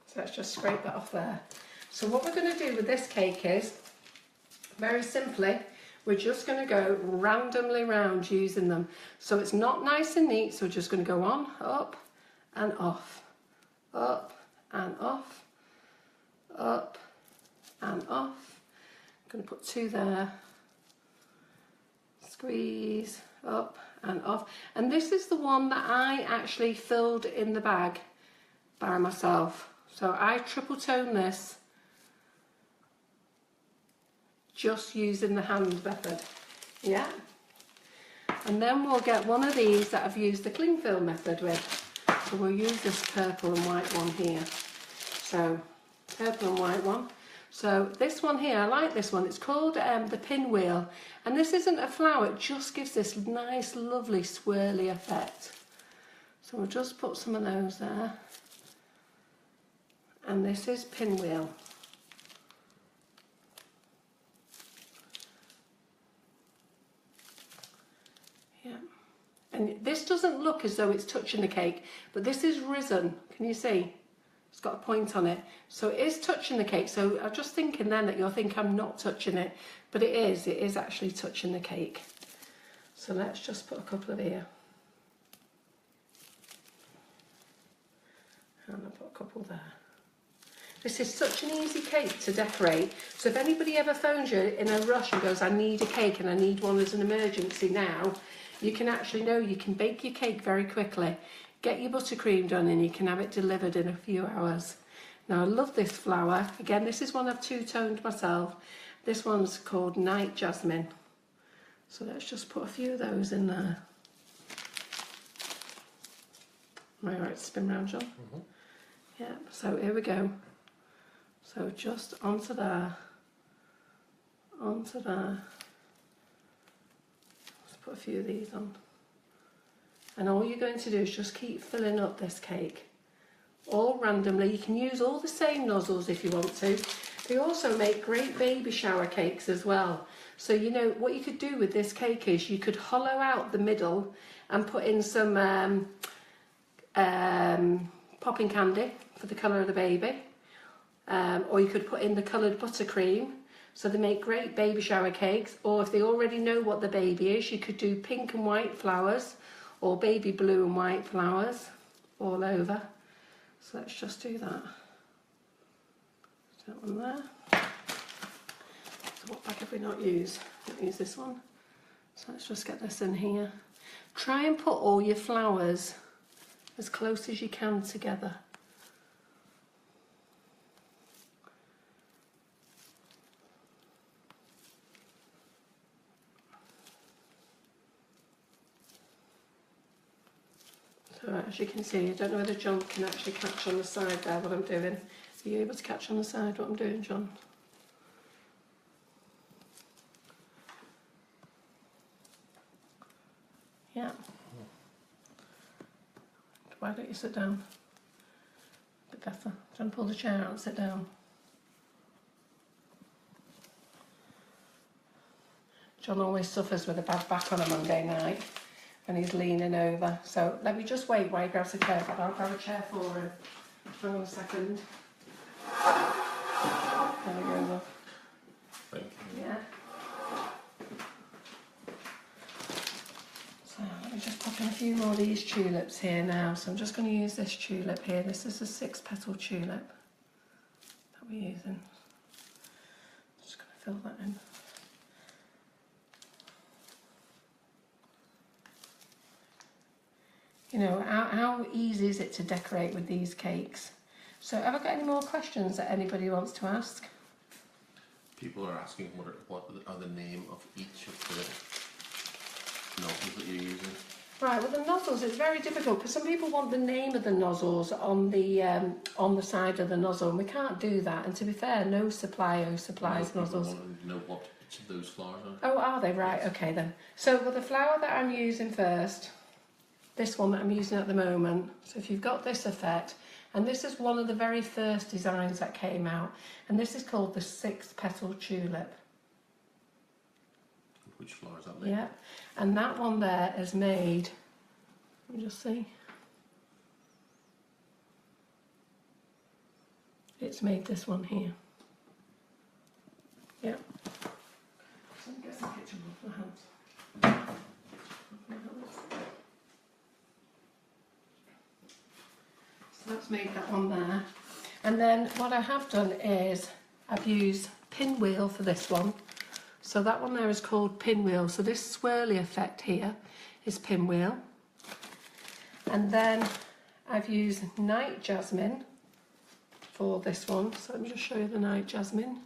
So let's just scrape that off there. So what we're going to do with this cake is, very simply, we're just going to go randomly round using them. So it's not nice and neat, so we're just going to go on, up and off, up and off, up and off. I'm going to put 2 there. Squeeze, up and off. And this is the one that I actually filled in the bag by myself. So I triple tone this just using the hand method. Yeah. And then we'll get one of these that I've used the cling film method with. So we'll use this purple and white one here. So purple and white one. So this one here, I like this one. It's called the Pinwheel. And this isn't a flower, it just gives this nice, lovely, swirly effect. So we'll just put some of those there. And this is Pinwheel. Yeah. And this doesn't look as though it's touching the cake, but this is risen. Can you see? It's got a point on it. So it is touching the cake. So I'm just thinking then that you'll think I'm not touching it, but it is actually touching the cake. So let's just put a couple of here. And I'll put a couple there. This is such an easy cake to decorate. So if anybody ever phones you in a rush and goes, I need a cake and I need one as an emergency now, you can actually know you can bake your cake very quickly. Get your buttercream done and you can have it delivered in a few hours. Now I love this flower. Again, this is one I've two-toned myself. This one's called Night Jasmine. So let's just put a few of those in there. Am I right to spin round, John? Mm-hmm. Yeah, so here we go. So just onto there. Onto there. Let's put a few of these on. And all you're going to do is just keep filling up this cake. All randomly. You can use all the same nozzles if you want to. They also make great baby shower cakes as well. So you know what you could do with this cake is you could hollow out the middle and put in some popping candy for the colour of the baby. Or you could put in the coloured buttercream. So they make great baby shower cakes. Or if they already know what the baby is, you could do pink and white flowers. Or baby blue and white flowers all over. So let's just do that. That one there. So what bag have we not used? Don't use this one. So let's just get this in here. Try and put all your flowers as close as you can together. So as you can see, I don't know whether John can actually catch on the side there what I'm doing. Are you able to catch on the side what I'm doing, John? Yeah. Why don't you sit down? A bit better. John, pull the chair out and sit down. John always suffers with a bad back on a Monday night when he's leaning over. So let me just wait while he grabs a chair, but I'll grab a chair for him. Hang on a second. There we go, love. Thank you. Yeah. So let me just pop in a few more of these tulips here now. So I'm just going to use this tulip here. This is a 6-petal tulip that we're using. Just going to fill that in. You know, how easy is it to decorate with these cakes? So have I got any more questions that anybody wants to ask? People are asking what are the name of each of the nozzles that you're using. Right, well the nozzles, it's very difficult because some people want the name of the nozzles on the side of the nozzle, and we can't do that. And to be fair, no supplier supplies nozzles. I want to know what each of those flowers are. Oh, are they? Right, okay then. So for the flower that I'm using first, this one that I'm using at the moment, so if you've got this effect, and this is one of the very first designs that came out, and this is called the 6-petal tulip. Which flower is that made? Yeah, and that one there is made, let me just see, it's made this one here. Yeah. So let me get some kitchen off my hands. So that's made that one there. And then what I have done is I've used Pinwheel for this one. So that one there is called Pinwheel. So this swirly effect here is Pinwheel. And then I've used Night Jasmine for this one. So let me just show you the Night Jasmine.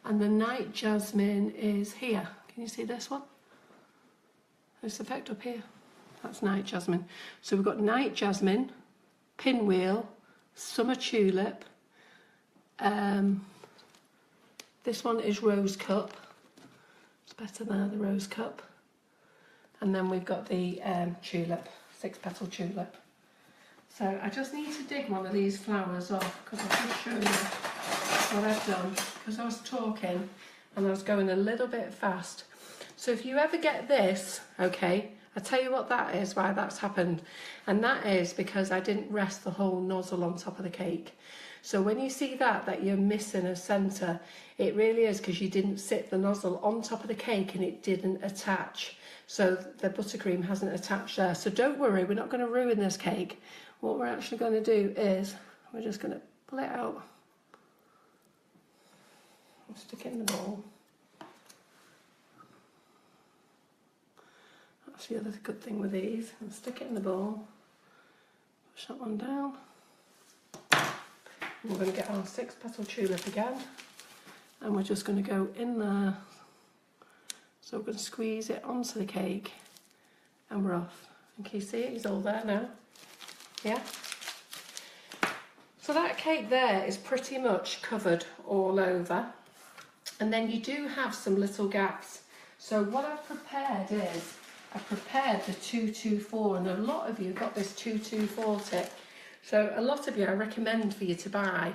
And the night jasmine is here. Can you see this one? This effect up here. That's night jasmine. So we've got night jasmine, pinwheel, summer tulip. This one is rose cup. It's better there, the rose cup. And then we've got the tulip, 6-petal tulip. So I just need to dig one of these flowers off because I can show you what I've done, because I was talking and I was going a little bit fast. So if you ever get this, okay, I'll tell you what that is, why that's happened. And that is because I didn't rest the whole nozzle on top of the cake. So when you see that you're missing a centre, it really is because you didn't sit the nozzle on top of the cake and it didn't attach. So the buttercream hasn't attached there. So don't worry, we're not going to ruin this cake. What we're actually going to do is, we're just going to pull it out and stick it in the bowl. That's the other good thing with these. And stick it in the bowl. Push that one down. And we're going to get our 6-petal tulip again. And we're just going to go in there. So we're going to squeeze it onto the cake. And we're off. And can you see it? He's all there now. Yeah? So that cake there is pretty much covered all over. And then you do have some little gaps. So what I've prepared is, I've prepared the 224, and a lot of you got this 224 tip. So a lot of you, I recommend for you to buy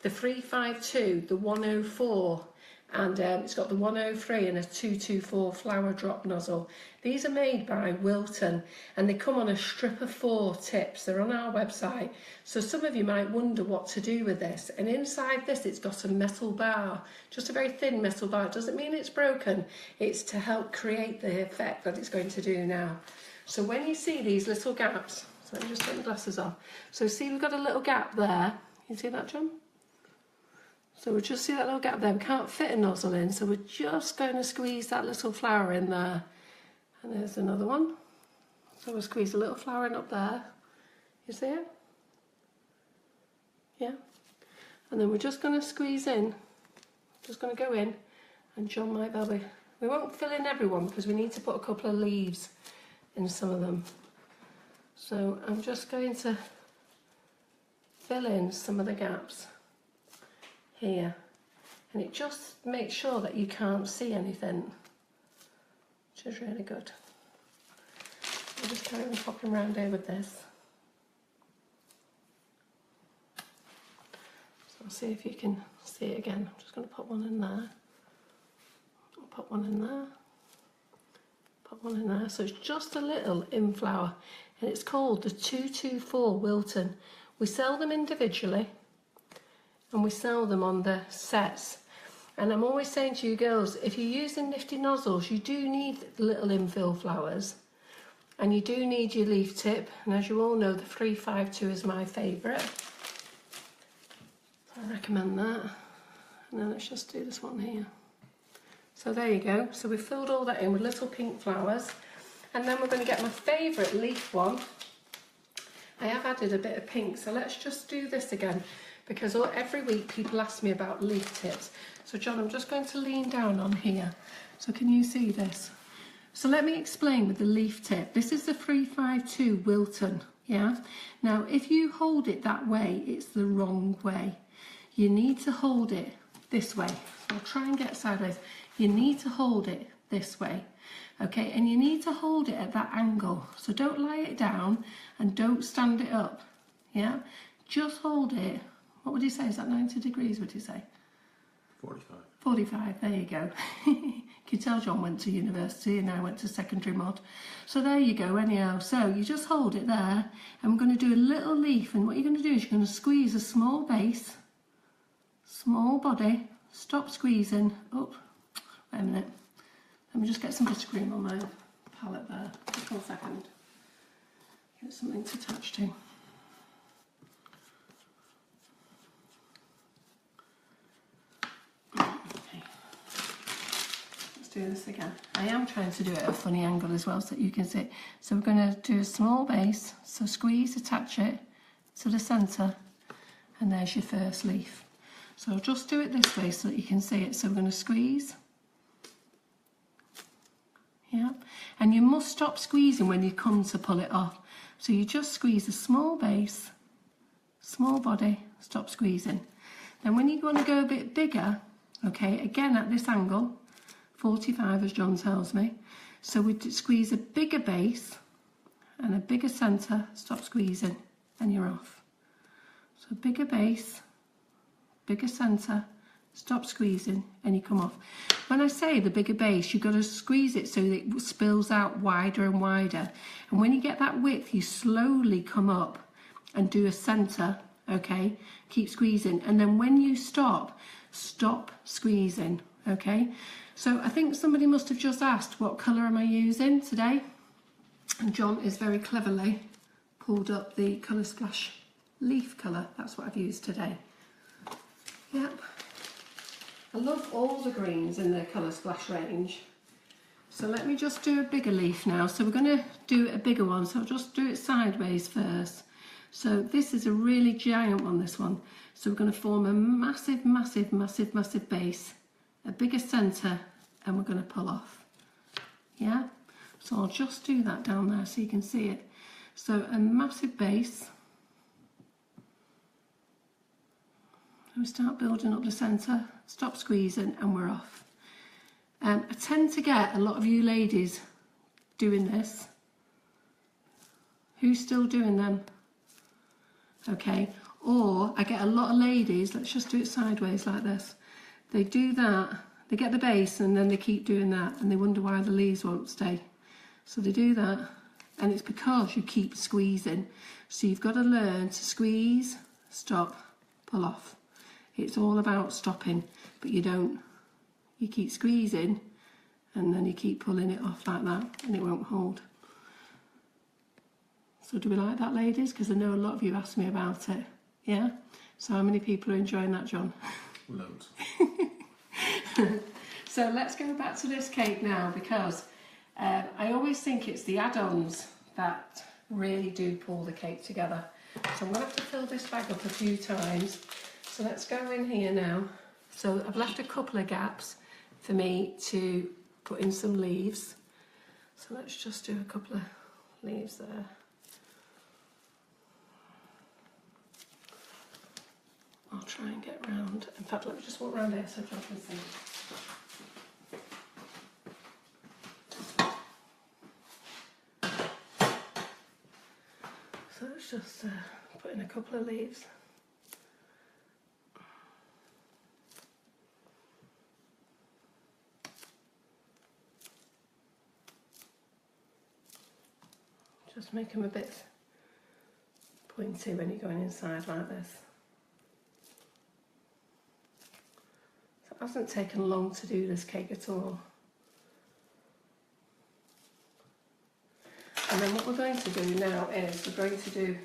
the 352, the 104, and it's got the 103 and a 224 flower drop nozzle. These are made by Wilton, and they come on a strip of 4 tips. They're on our website. So some of you might wonder what to do with this. And inside this, it's got a metal bar, just a very thin metal bar. It doesn't mean it's broken. It's to help create the effect that it's going to do now. So when you see these little gaps, so let me just take the glasses off. So see, we've got a little gap there. You see that, John? So we'll just see that little gap there. We can't fit a nozzle in, so we're just going to squeeze that little flower in there. And there's another one. So we'll squeeze a little flower in up there. You see it? Yeah? And then we're just going to squeeze in. Just going to go in. And John might be able to... We won't fill in everyone because we need to put a couple of leaves in some of them. So I'm just going to fill in some of the gaps here, and it just makes sure that you can't see anything, which is really good. I'll just carry on popping around here with this. So I'll see if you can see it again. I'm just going to put one in there. I'll put one in there. Put one in there. So it's just a little in flower, and it's called the 224 Wilton. We sell them individually, and we sell them on the sets. And I'm always saying to you girls, if you're using Nifty Nozzles, you do need the little infill flowers, and you do need your leaf tip. And as you all know, the 352 is my favourite. So I recommend that. And then let's just do this one here. So there you go. So we've filled all that in with little pink flowers. And then we're going to get my favourite leaf one. I have added a bit of pink, so let's just do this again, because every week people ask me about leaf tips. So John, I'm just going to lean down on here. So can you see this? So let me explain with the leaf tip. This is the 352 Wilton, yeah? Now, if you hold it that way, it's the wrong way. You need to hold it this way. So I'll try and get sideways. You need to hold it this way, okay? And you need to hold it at that angle. So don't lie it down and don't stand it up, yeah? Just hold it. What would you say? Is that 90 degrees, would you say? 45. 45, there you go. You can tell John went to university and I went to secondary mod. So there you go, anyhow. So you just hold it there, and we're going to do a little leaf, and what you're going to do is you're going to squeeze a small base, small body, stop squeezing. Oh, wait a minute. Let me just get some buttercream on my palette there. Just 1 second. Get something to attach to. Do this again. I am trying to do it at a funny angle as well so that you can see it. So we're going to do a small base, so squeeze, attach it to the centre, and there's your first leaf. So I'll just do it this way so that you can see it. So we're going to squeeze. Yeah, and you must stop squeezing when you come to pull it off. So you just squeeze a small base, small body, stop squeezing. Then when you want to go a bit bigger, okay, again at this angle, 45 as John tells me. So we squeeze a bigger base and a bigger centre, stop squeezing, and you're off. So bigger base, bigger centre, stop squeezing, and you come off. When I say the bigger base, you've got to squeeze it so that it spills out wider and wider. And when you get that width, you slowly come up and do a centre, okay? Keep squeezing. And then when you stop, stop squeezing, okay? So I think somebody must have just asked, what colour am I using today? And John is very cleverly pulled up the Colour Splash leaf colour. That's what I've used today. Yep. I love all the greens in the Colour Splash range. So let me just do a bigger leaf now. So we're going to do a bigger one. So I'll just do it sideways first. So this is a really giant one, this one. So we're going to form a massive, massive, massive, massive base, a bigger centre, and we're going to pull off. Yeah? So I'll just do that down there so you can see it. So a massive base. And we start building up the centre, stop squeezing, and we're off. I tend to get a lot of you ladies doing this. Who's still doing them? Okay, or I get a lot of ladies, let's just do it sideways like this. They do that, they get the base, and then they keep doing that, and they wonder why the leaves won't stay. So they do that, and it's because you keep squeezing. So you've got to learn to squeeze, stop, pull off. It's all about stopping, but you don't. You keep squeezing, and then you keep pulling it off like that, and it won't hold. So do we like that, ladies? Because I know a lot of you asked me about it. Yeah? So how many people are enjoying that, John? Loads. So let's go back to this cake now, because I always think it's the add-ons that really do pull the cake together. So I'm going to have to fill this bag up a few times. So let's go in here now. So I've left a couple of gaps for me to put in some leaves. So let's just do a couple of leaves there. I'll try and get round. In fact, let me just walk round here so John can see. So let's just put in a couple of leaves. Just make them a bit pointy when you're going inside like this. So it hasn't taken long to do this cake at all. And then what we're going to do now is we're going to do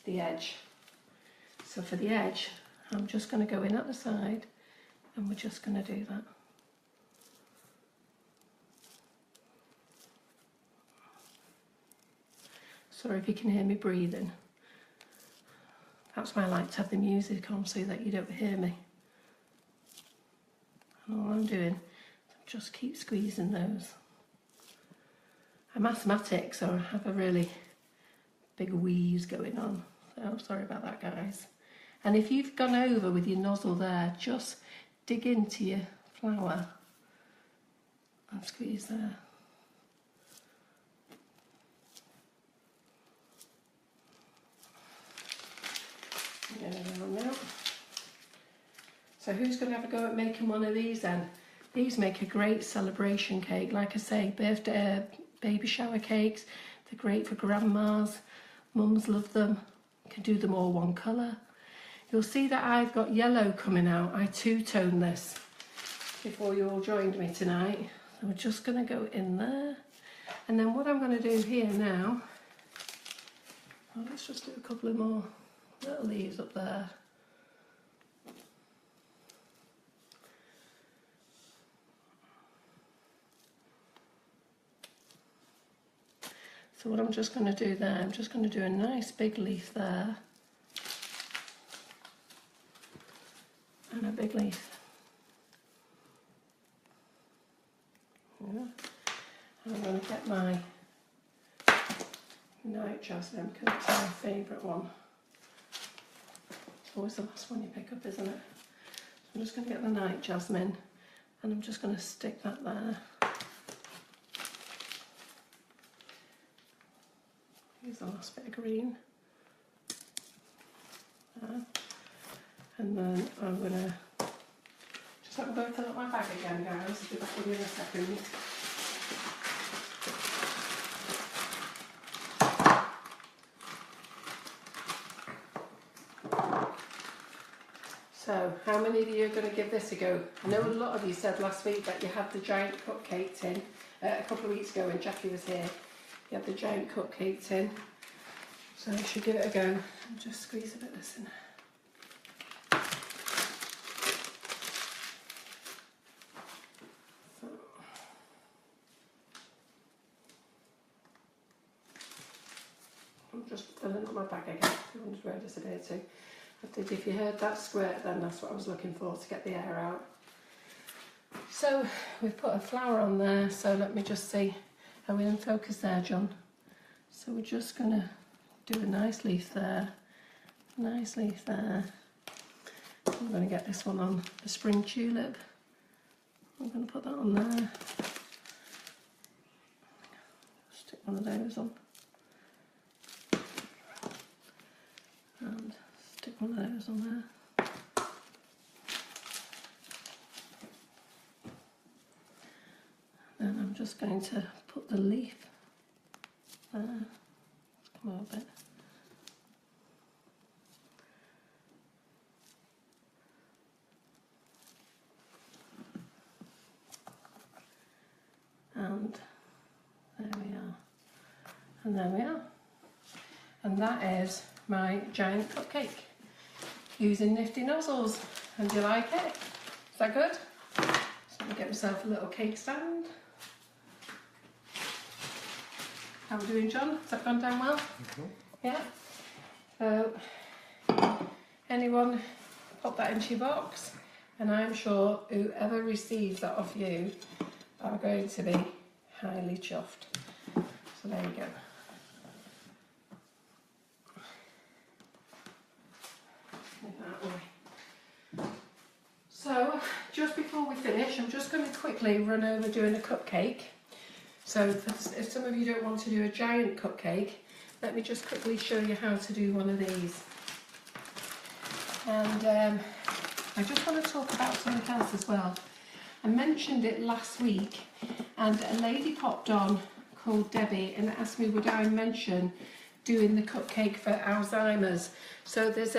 the edge. So for the edge, I'm just going to go in at the side, and we're just going to do that. Sorry if you can hear me breathing. That's why I like to have the music on so that you don't hear me. And all I'm doing is just keep squeezing those. I'm asthmatic, so I have a really big wheeze going on. So sorry about that, guys. And if you've gone over with your nozzle there, just dig into your flour and squeeze there. Now. So who's going to have a go at making one of these then? These make a great celebration cake. Like I say, birthday, baby shower cakes. They're great for grandmas. Mums love them. You can do them all one colour. You'll see that I've got yellow coming out. I two-toned this before you all joined me tonight. So we're just going to go in there. And then what I'm going to do here now, well, let's just do a couple of more little leaves up there. So what I'm just going to do there, I'm just going to do a nice big leaf there. and a big leaf. Yeah. And I'm going to get my night jasmine because it's my favourite one. It's always the last one you pick up, isn't it? So I'm just going to get the night jasmine and I'm just going to stick that there. Here's the last bit of green. There. And then I'm going to just let me go fill up my bag again, guys. I'll be back with you in a second. So, how many of you are going to give this a go? I know a lot of you said last week that you had the giant cupcake tin. A couple of weeks ago when Jackie was here, you had the giant cupcake tin. So you should give it a go. And just squeeze a bit of this in. So. I'm just filling up my bag again. I wondered where it disappeared to. If you heard that squirt, then that's what I was looking for, to get the air out. So we've put a flower on there, so let me just see. Are we in focus there, John? So we're just going to do a nice leaf there, nice leaf there. I'm going to get this one on the spring tulip. I'm going to put that on there. Stick one of those on. And stick one of those on there. Then I'm just going to put the leaf there. Let's come out a bit. And there we are. And there we are. And that is my giant cupcake using Nifty Nozzles. And do you like it? Is that good? So let me get myself a little cake stand. How are we doing, John? Has that gone down well? Mm-hmm. Yeah. So, anyone pop that into your box, and I'm sure whoever receives that off you are going to be highly chuffed. So there you go. So, just before we finish, I'm just going to quickly run over doing a cupcake. So, if some of you don't want to do a giant cupcake, let me just quickly show you how to do one of these. And I just want to talk about something else as well. I mentioned it last week, and a lady popped on called Debbie and asked me would I mention doing the cupcake for Alzheimer's. So there's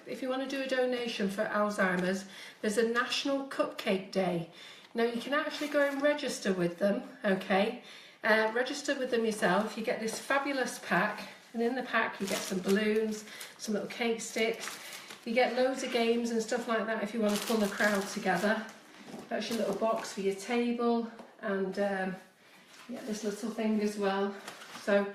if you want to do a donation for Alzheimer's, there's a National Cupcake Day. Now you can actually go and register with them, okay? Register with them yourself. You get this fabulous pack, and in the pack you get some balloons, some little cake sticks. You get loads of games and stuff like that if you want to pull the crowd together. That's your little box for your table, and you get this little thing as well. So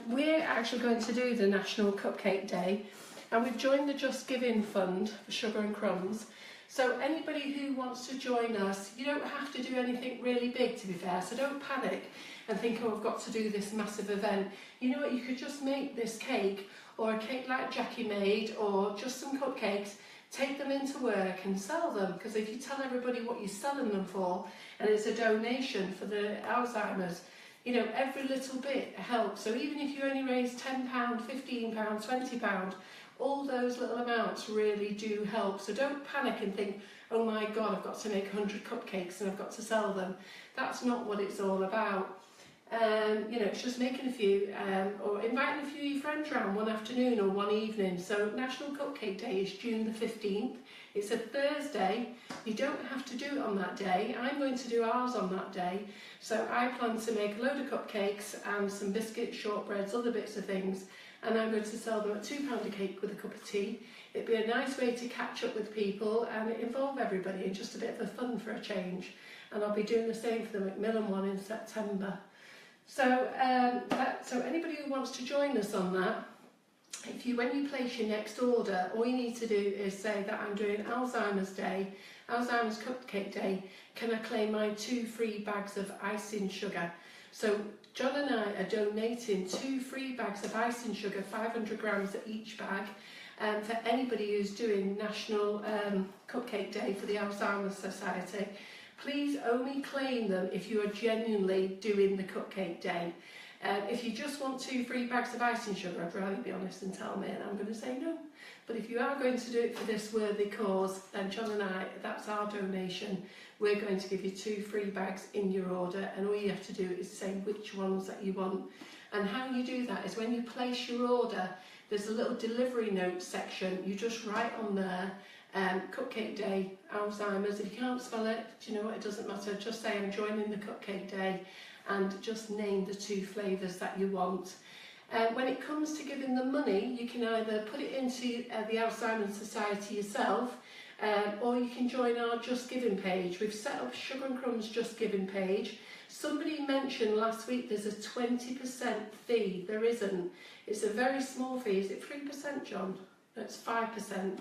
we're actually going to do the National Cupcake Day, and we've joined the Just Giving Fund for Sugar and Crumbs. So anybody who wants to join us, you don't have to do anything really big, to be fair, so don't panic and think, oh, I've got to do this massive event. You know what, you could just make this cake, or a cake like Jackie made, or just some cupcakes, take them into work and sell them, because if you tell everybody what you're selling them for, and it's a donation for the Alzheimer's, you know, every little bit helps. So even if you only raise £10, £15, £20, all those little amounts really do help. So don't panic and think, oh my God, I've got to make 100 cupcakes and I've got to sell them. That's not what it's all about. You know, it's just making a few, or inviting a few of your friends around one afternoon or one evening. So National Cupcake Day is June the 15th. It's a Thursday. You don't have to do it on that day. I'm going to do ours on that day. So I plan to make a load of cupcakes and some biscuits, shortbreads, other bits of things. And I'm going to sell them at £2 a cake with a cup of tea. It'd be a nice way to catch up with people and involve everybody in just a bit of fun for a change. And I'll be doing the same for the Macmillan one in September. So, so anybody who wants to join us on that, when you place your next order, all you need to do is say that I'm doing Alzheimer's Day, Alzheimer's Cupcake Day, can I claim my 2 free bags of icing sugar? So John and I are donating 2 free bags of icing sugar, 500 grams each bag, for anybody who's doing National Cupcake Day for the Alzheimer's Society. Please only claim them if you are genuinely doing the Cupcake Day. If you just want 2 free bags of icing sugar, I'd rather be honest and tell me, and I'm going to say no. But if you are going to do it for this worthy cause, then John and I, that's our donation. We're going to give you 2 free bags in your order, and all you have to do is say which ones that you want. And how you do that is when you place your order, there's a little delivery notes section. You just write on there, Cupcake Day, Alzheimer's. If you can't spell it, do you know what, it doesn't matter. Just say I'm joining the Cupcake Day, and just name the 2 flavours that you want. When it comes to giving the money, you can either put it into the Alzheimer's Society yourself, or you can join our Just Giving page. We've set up Sugar and Crumbs Just Giving page. Somebody mentioned last week there's a 20% fee. There isn't. It's a very small fee. Is it 3%, John? No, it's 5%.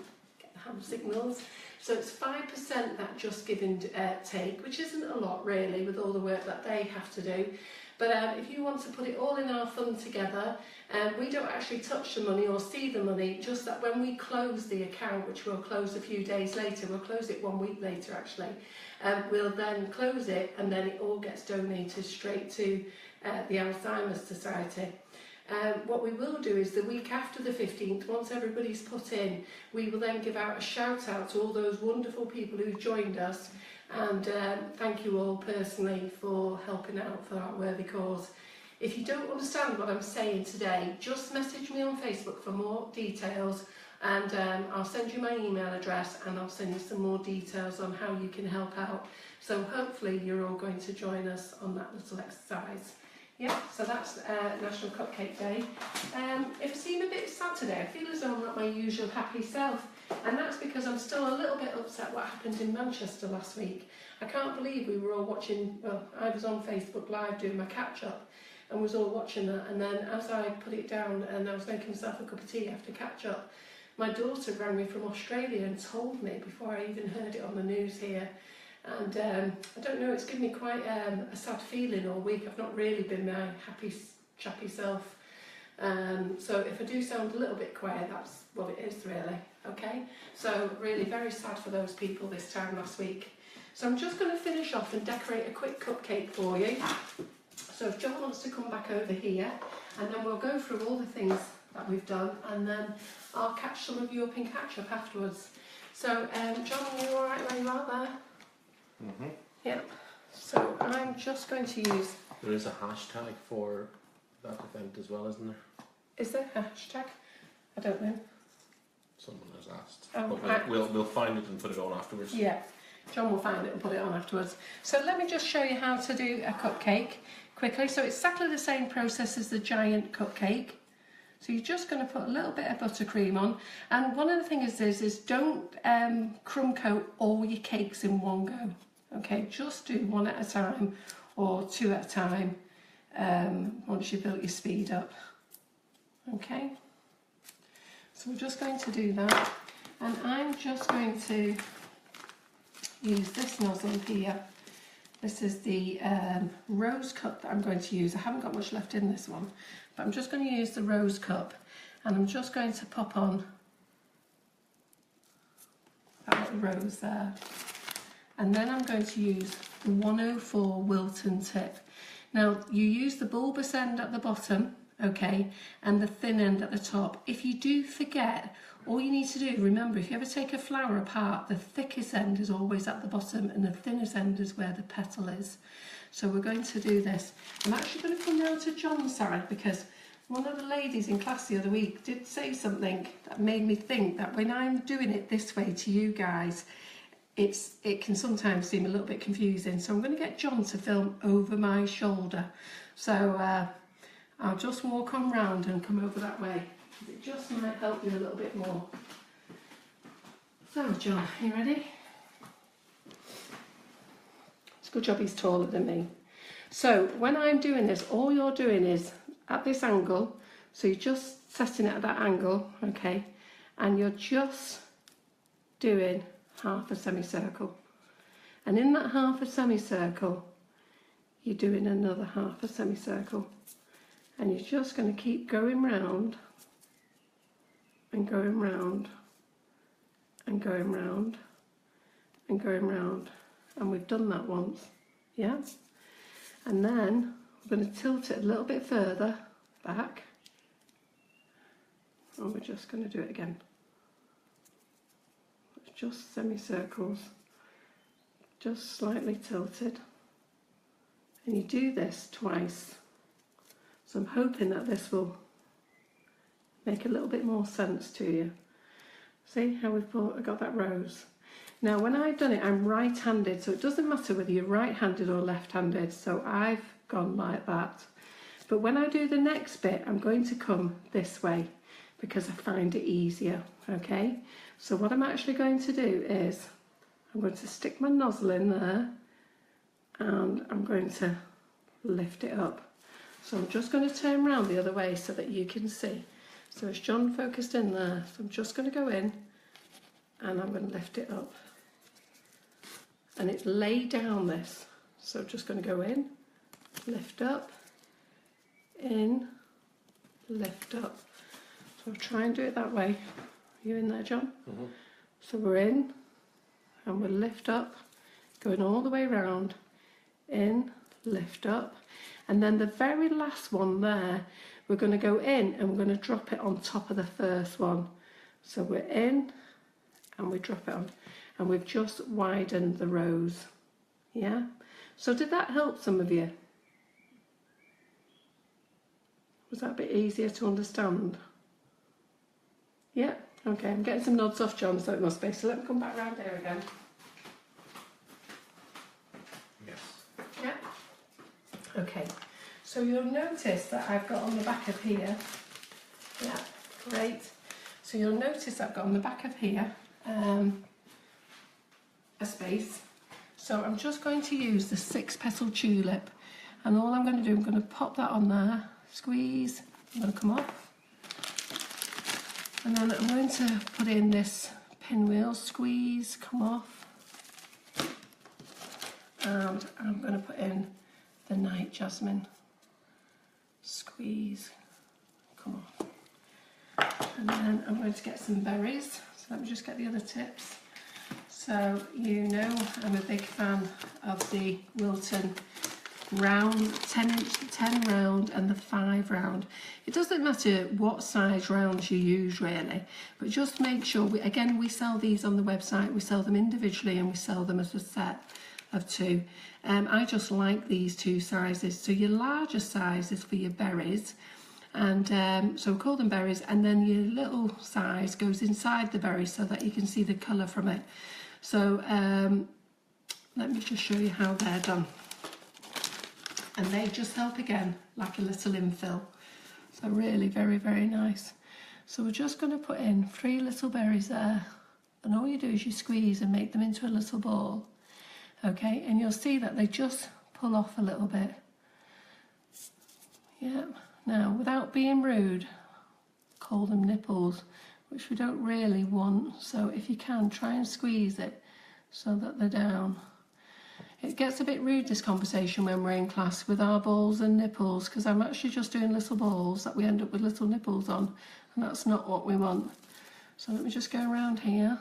Hand signals. So it's 5% that Just Giving take, which isn't a lot really with all the work that they have to do. But if you want to put it all in our fund together, we don't actually touch the money or see the money, just that when we close the account, which we'll close a few days later, we'll close it 1 week later actually, we'll then close it and then it all gets donated straight to the Alzheimer's Society. What we will do is the week after the 15th, once everybody's put in, we will then give out a shout out to all those wonderful people who've joined us, and thank you all personally for helping out for our worthy cause. If you don't understand what I'm saying today, just message me on Facebook for more details, and I'll send you my email address and I'll send you some more details on how you can help out. So hopefully you're all going to join us on that little exercise. Yeah, so that's National Cupcake Day. If I seem a bit sad today, I feel as though I'm not my usual happy self, and that's because I'm still a little bit upset what happened in Manchester last week. I can't believe we were all watching, well, I was on Facebook Live doing my catch-up and was all watching that, and then as I put it down and I was making myself a cup of tea after catch-up, my daughter rang me from Australia and told me before I even heard it on the news here. And I don't know, it's given me quite a sad feeling all week. I've not really been my happy, chappy self. So if I do sound a little bit quiet, that's what it is really, okay? So really very sad for those people this time last week. So I'm just going to finish off and decorate a quick cupcake for you. So if John wants to come back over here, and then we'll go through all the things that we've done, and then I'll catch some of you up in catch-up afterwards. So John, are you alright where you are there? Mm-hmm. Yeah, so I'm just going to use... There is a hashtag for that event as well, isn't there? Is there a hashtag? I don't know. Someone has asked. Oh, but we'll find it and put it on afterwards. Yeah, John will find it and put it on afterwards. So let me just show you how to do a cupcake quickly. So it's exactly the same process as the giant cupcake. So you're just going to put a little bit of buttercream on. And one of the things is don't crumb coat all your cakes in one go. Okay, just do 1 at a time or 2 at a time once you've built your speed up. Okay, so we're just going to do that. And I'm just going to use this nozzle here. This is the rose cup that I'm going to use. I haven't got much left in this one, but I'm just going to use the rose cup, and I'm just going to pop on that little rose there. And then I'm going to use the 104 Wilton tip. Now you use the bulbous end at the bottom, okay, and the thin end at the top. If you do forget, all you need to do, remember, if you ever take a flower apart, the thickest end is always at the bottom and the thinnest end is where the petal is. So we're going to do this. I'm actually going to come down to John's side, because one of the ladies in class the other week did say something that made me think that when I'm doing it this way to you guys, it can sometimes seem a little bit confusing. So I'm going to get John to film over my shoulder. So I'll just walk on round and come over that way. It just might help you a little bit more. So John, are you ready? It's a good job he's taller than me. So when I'm doing this, all you're doing is at this angle, so you just setting it at that angle, okay, and you're just doing half a semicircle. And in that half a semicircle, you're doing another half a semicircle. And you're just going to keep going round and going round and going round and going round. And we've done that once, yeah? And then we're going to tilt it a little bit further back. And we're just going to do it again. It's just semicircles, just slightly tilted. And you do this twice. So I'm hoping that this will make a little bit more sense to you. See how we've got that rose? Now when I've done it, I'm right-handed, so it doesn't matter whether you're right-handed or left-handed. So I've gone like that. But when I do the next bit, I'm going to come this way because I find it easier, okay? So what I'm actually going to do is I'm going to stick my nozzle in there and I'm going to lift it up. So I'm just going to turn around the other way so that you can see. So it's John focused in there. So I'm just going to go in and I'm going to lift it up. And it's lay down this. So I'm just going to go in, lift up, in, lift up. So I'll try and do it that way. Are you in there, John? Mm-hmm. So we're in and we'll lift up, going all the way round, in, lift up. And then the very last one there, we're going to go in and we're going to drop it on top of the first one. So we're in and we drop it on. And we've just widened the rose. Yeah? So did that help some of you? Was that a bit easier to understand? Yeah? Okay, I'm getting some nods off John, so it must be. So let me come back round here again. Yes. Yeah? Okay, so you'll notice that I've got on the back of here, yeah, great. So you'll notice I've got on the back of here a space. So I'm just going to use the 6 petal tulip, and all I'm going to do, I'm going to pop that on there, squeeze, I'm going to come off, and then I'm going to put in this pinwheel, squeeze, come off, and I'm going to put in the night jasmine, squeeze, come off, and then I'm going to get some berries. So let me just get the other tips. So you know I'm a big fan of the Wilton round, 10 round and the 5 round. It doesn't matter what size rounds you use really, but just make sure, we sell these on the website, we sell them individually and we sell them as a set of 2. I just like these 2 sizes. So your larger size is for your berries, and so we call them berries, and then your little size goes inside the berries so that you can see the colour from it. So let me just show you how they're done. And they just help again, like a little infill. So really very, very nice. So we're just going to put in 3 little berries there, and all you do is you squeeze and make them into a little ball. Okay, and you'll see that they just pull off a little bit. Yeah, now without being rude, call them nipples, which we don't really want. So if you can, try and squeeze it so that they're down. It gets a bit rude, this conversation, when we're in class with our balls and nipples, because I'm actually just doing little balls that we end up with little nipples on, and that's not what we want. So let me just go around here.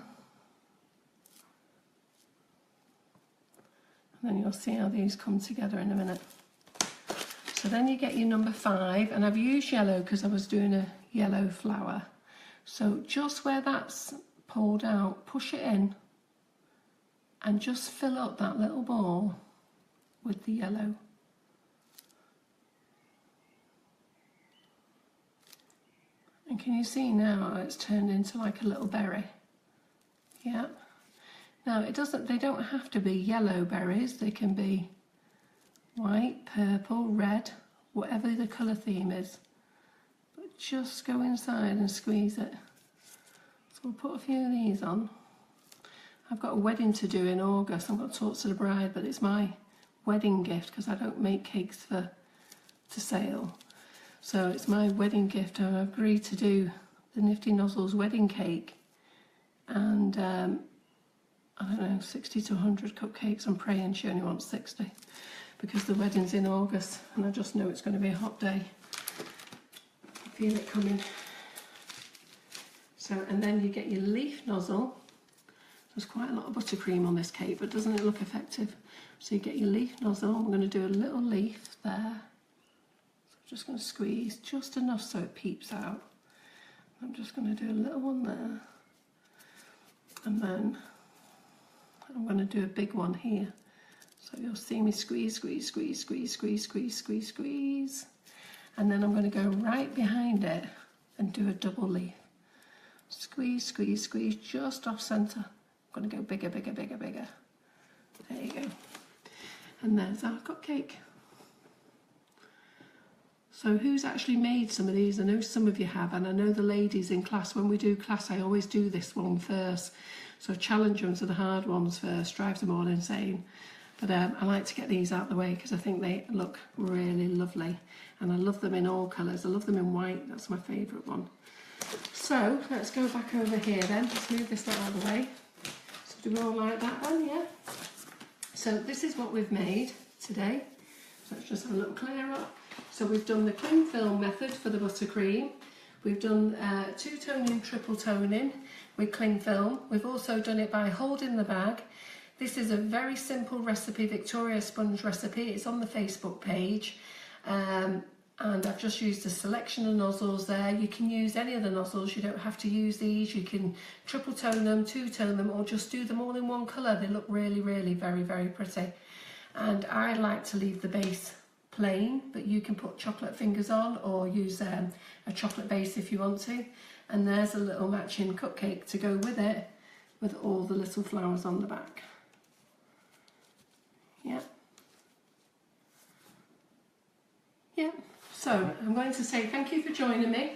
And then you'll see how these come together in a minute. So then you get your number 5, and I've used yellow because I was doing a yellow flower. So just where that's pulled out, push it in and just fill up that little ball with the yellow. And can you see now it's turned into like a little berry? Yeah. Now they don't have to be yellow berries, they can be white, purple, red, whatever the colour theme is. But just go inside and squeeze it. So we'll put a few of these on. I've got a wedding to do in August. I've got to talk to the bride, but it's my wedding gift because I don't make cakes to sale. So it's my wedding gift. I've agreed to do the Nifty Nozzles wedding cake and I don't know, 60 to 100 cupcakes. I'm praying she only wants 60 because the wedding's in August and I just know it's going to be a hot day. I feel it coming. So, and then you get your leaf nozzle. There's quite a lot of buttercream on this cake, but doesn't it look effective? So you get your leaf nozzle. I'm going to do a little leaf there. So I'm just going to squeeze just enough so it peeps out. I'm just going to do a little one there. And then I'm going to do a big one here. So you'll see me squeeze, squeeze, squeeze, squeeze, squeeze, squeeze, squeeze, squeeze. And then I'm going to go right behind it and do a double leaf. Squeeze, squeeze, squeeze, just off centre. I'm going to go bigger, bigger, bigger, bigger. There you go. And there's our cupcake. So who's actually made some of these? I know some of you have, and I know the ladies in class, when we do class, I always do this one first. So challenge them to the hard ones first, drive them all insane. But I like to get these out the way because I think they look really lovely. And I love them in all colours. I love them in white, that's my favourite one. So let's go back over here then. Let's move this out of the way. So do we all like that then? Yeah. So this is what we've made today. So let's just have a little clear up. So we've done the cling film method for the buttercream. We've done 2-toning, triple toning with cling film. We've also done it by holding the bag. This is a very simple recipe, Victoria sponge recipe. It's on the Facebook page. And I've just used a selection of nozzles there. You can use any of the nozzles, you don't have to use these. You can triple tone them, 2-tone them, or just do them all in one colour. They look really, really very, very pretty. And I like to leave the base plain, but you can put chocolate fingers on or use a chocolate base if you want to. And there's a little matching cupcake to go with it, with all the little flowers on the back. Yeah. Yeah. So I'm going to say thank you for joining me.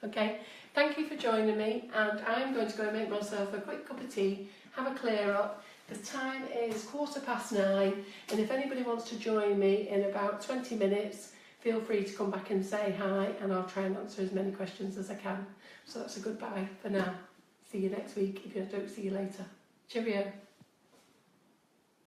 Okay, thank you for joining me, and I'm going to go and make myself a quick cup of tea, have a clear up. The time is 9:15, and if anybody wants to join me in about 20 minutes, feel free to come back and say hi, and I'll try and answer as many questions as I can. So that's a goodbye for now. See you next week if I don't see you later. Cheerio.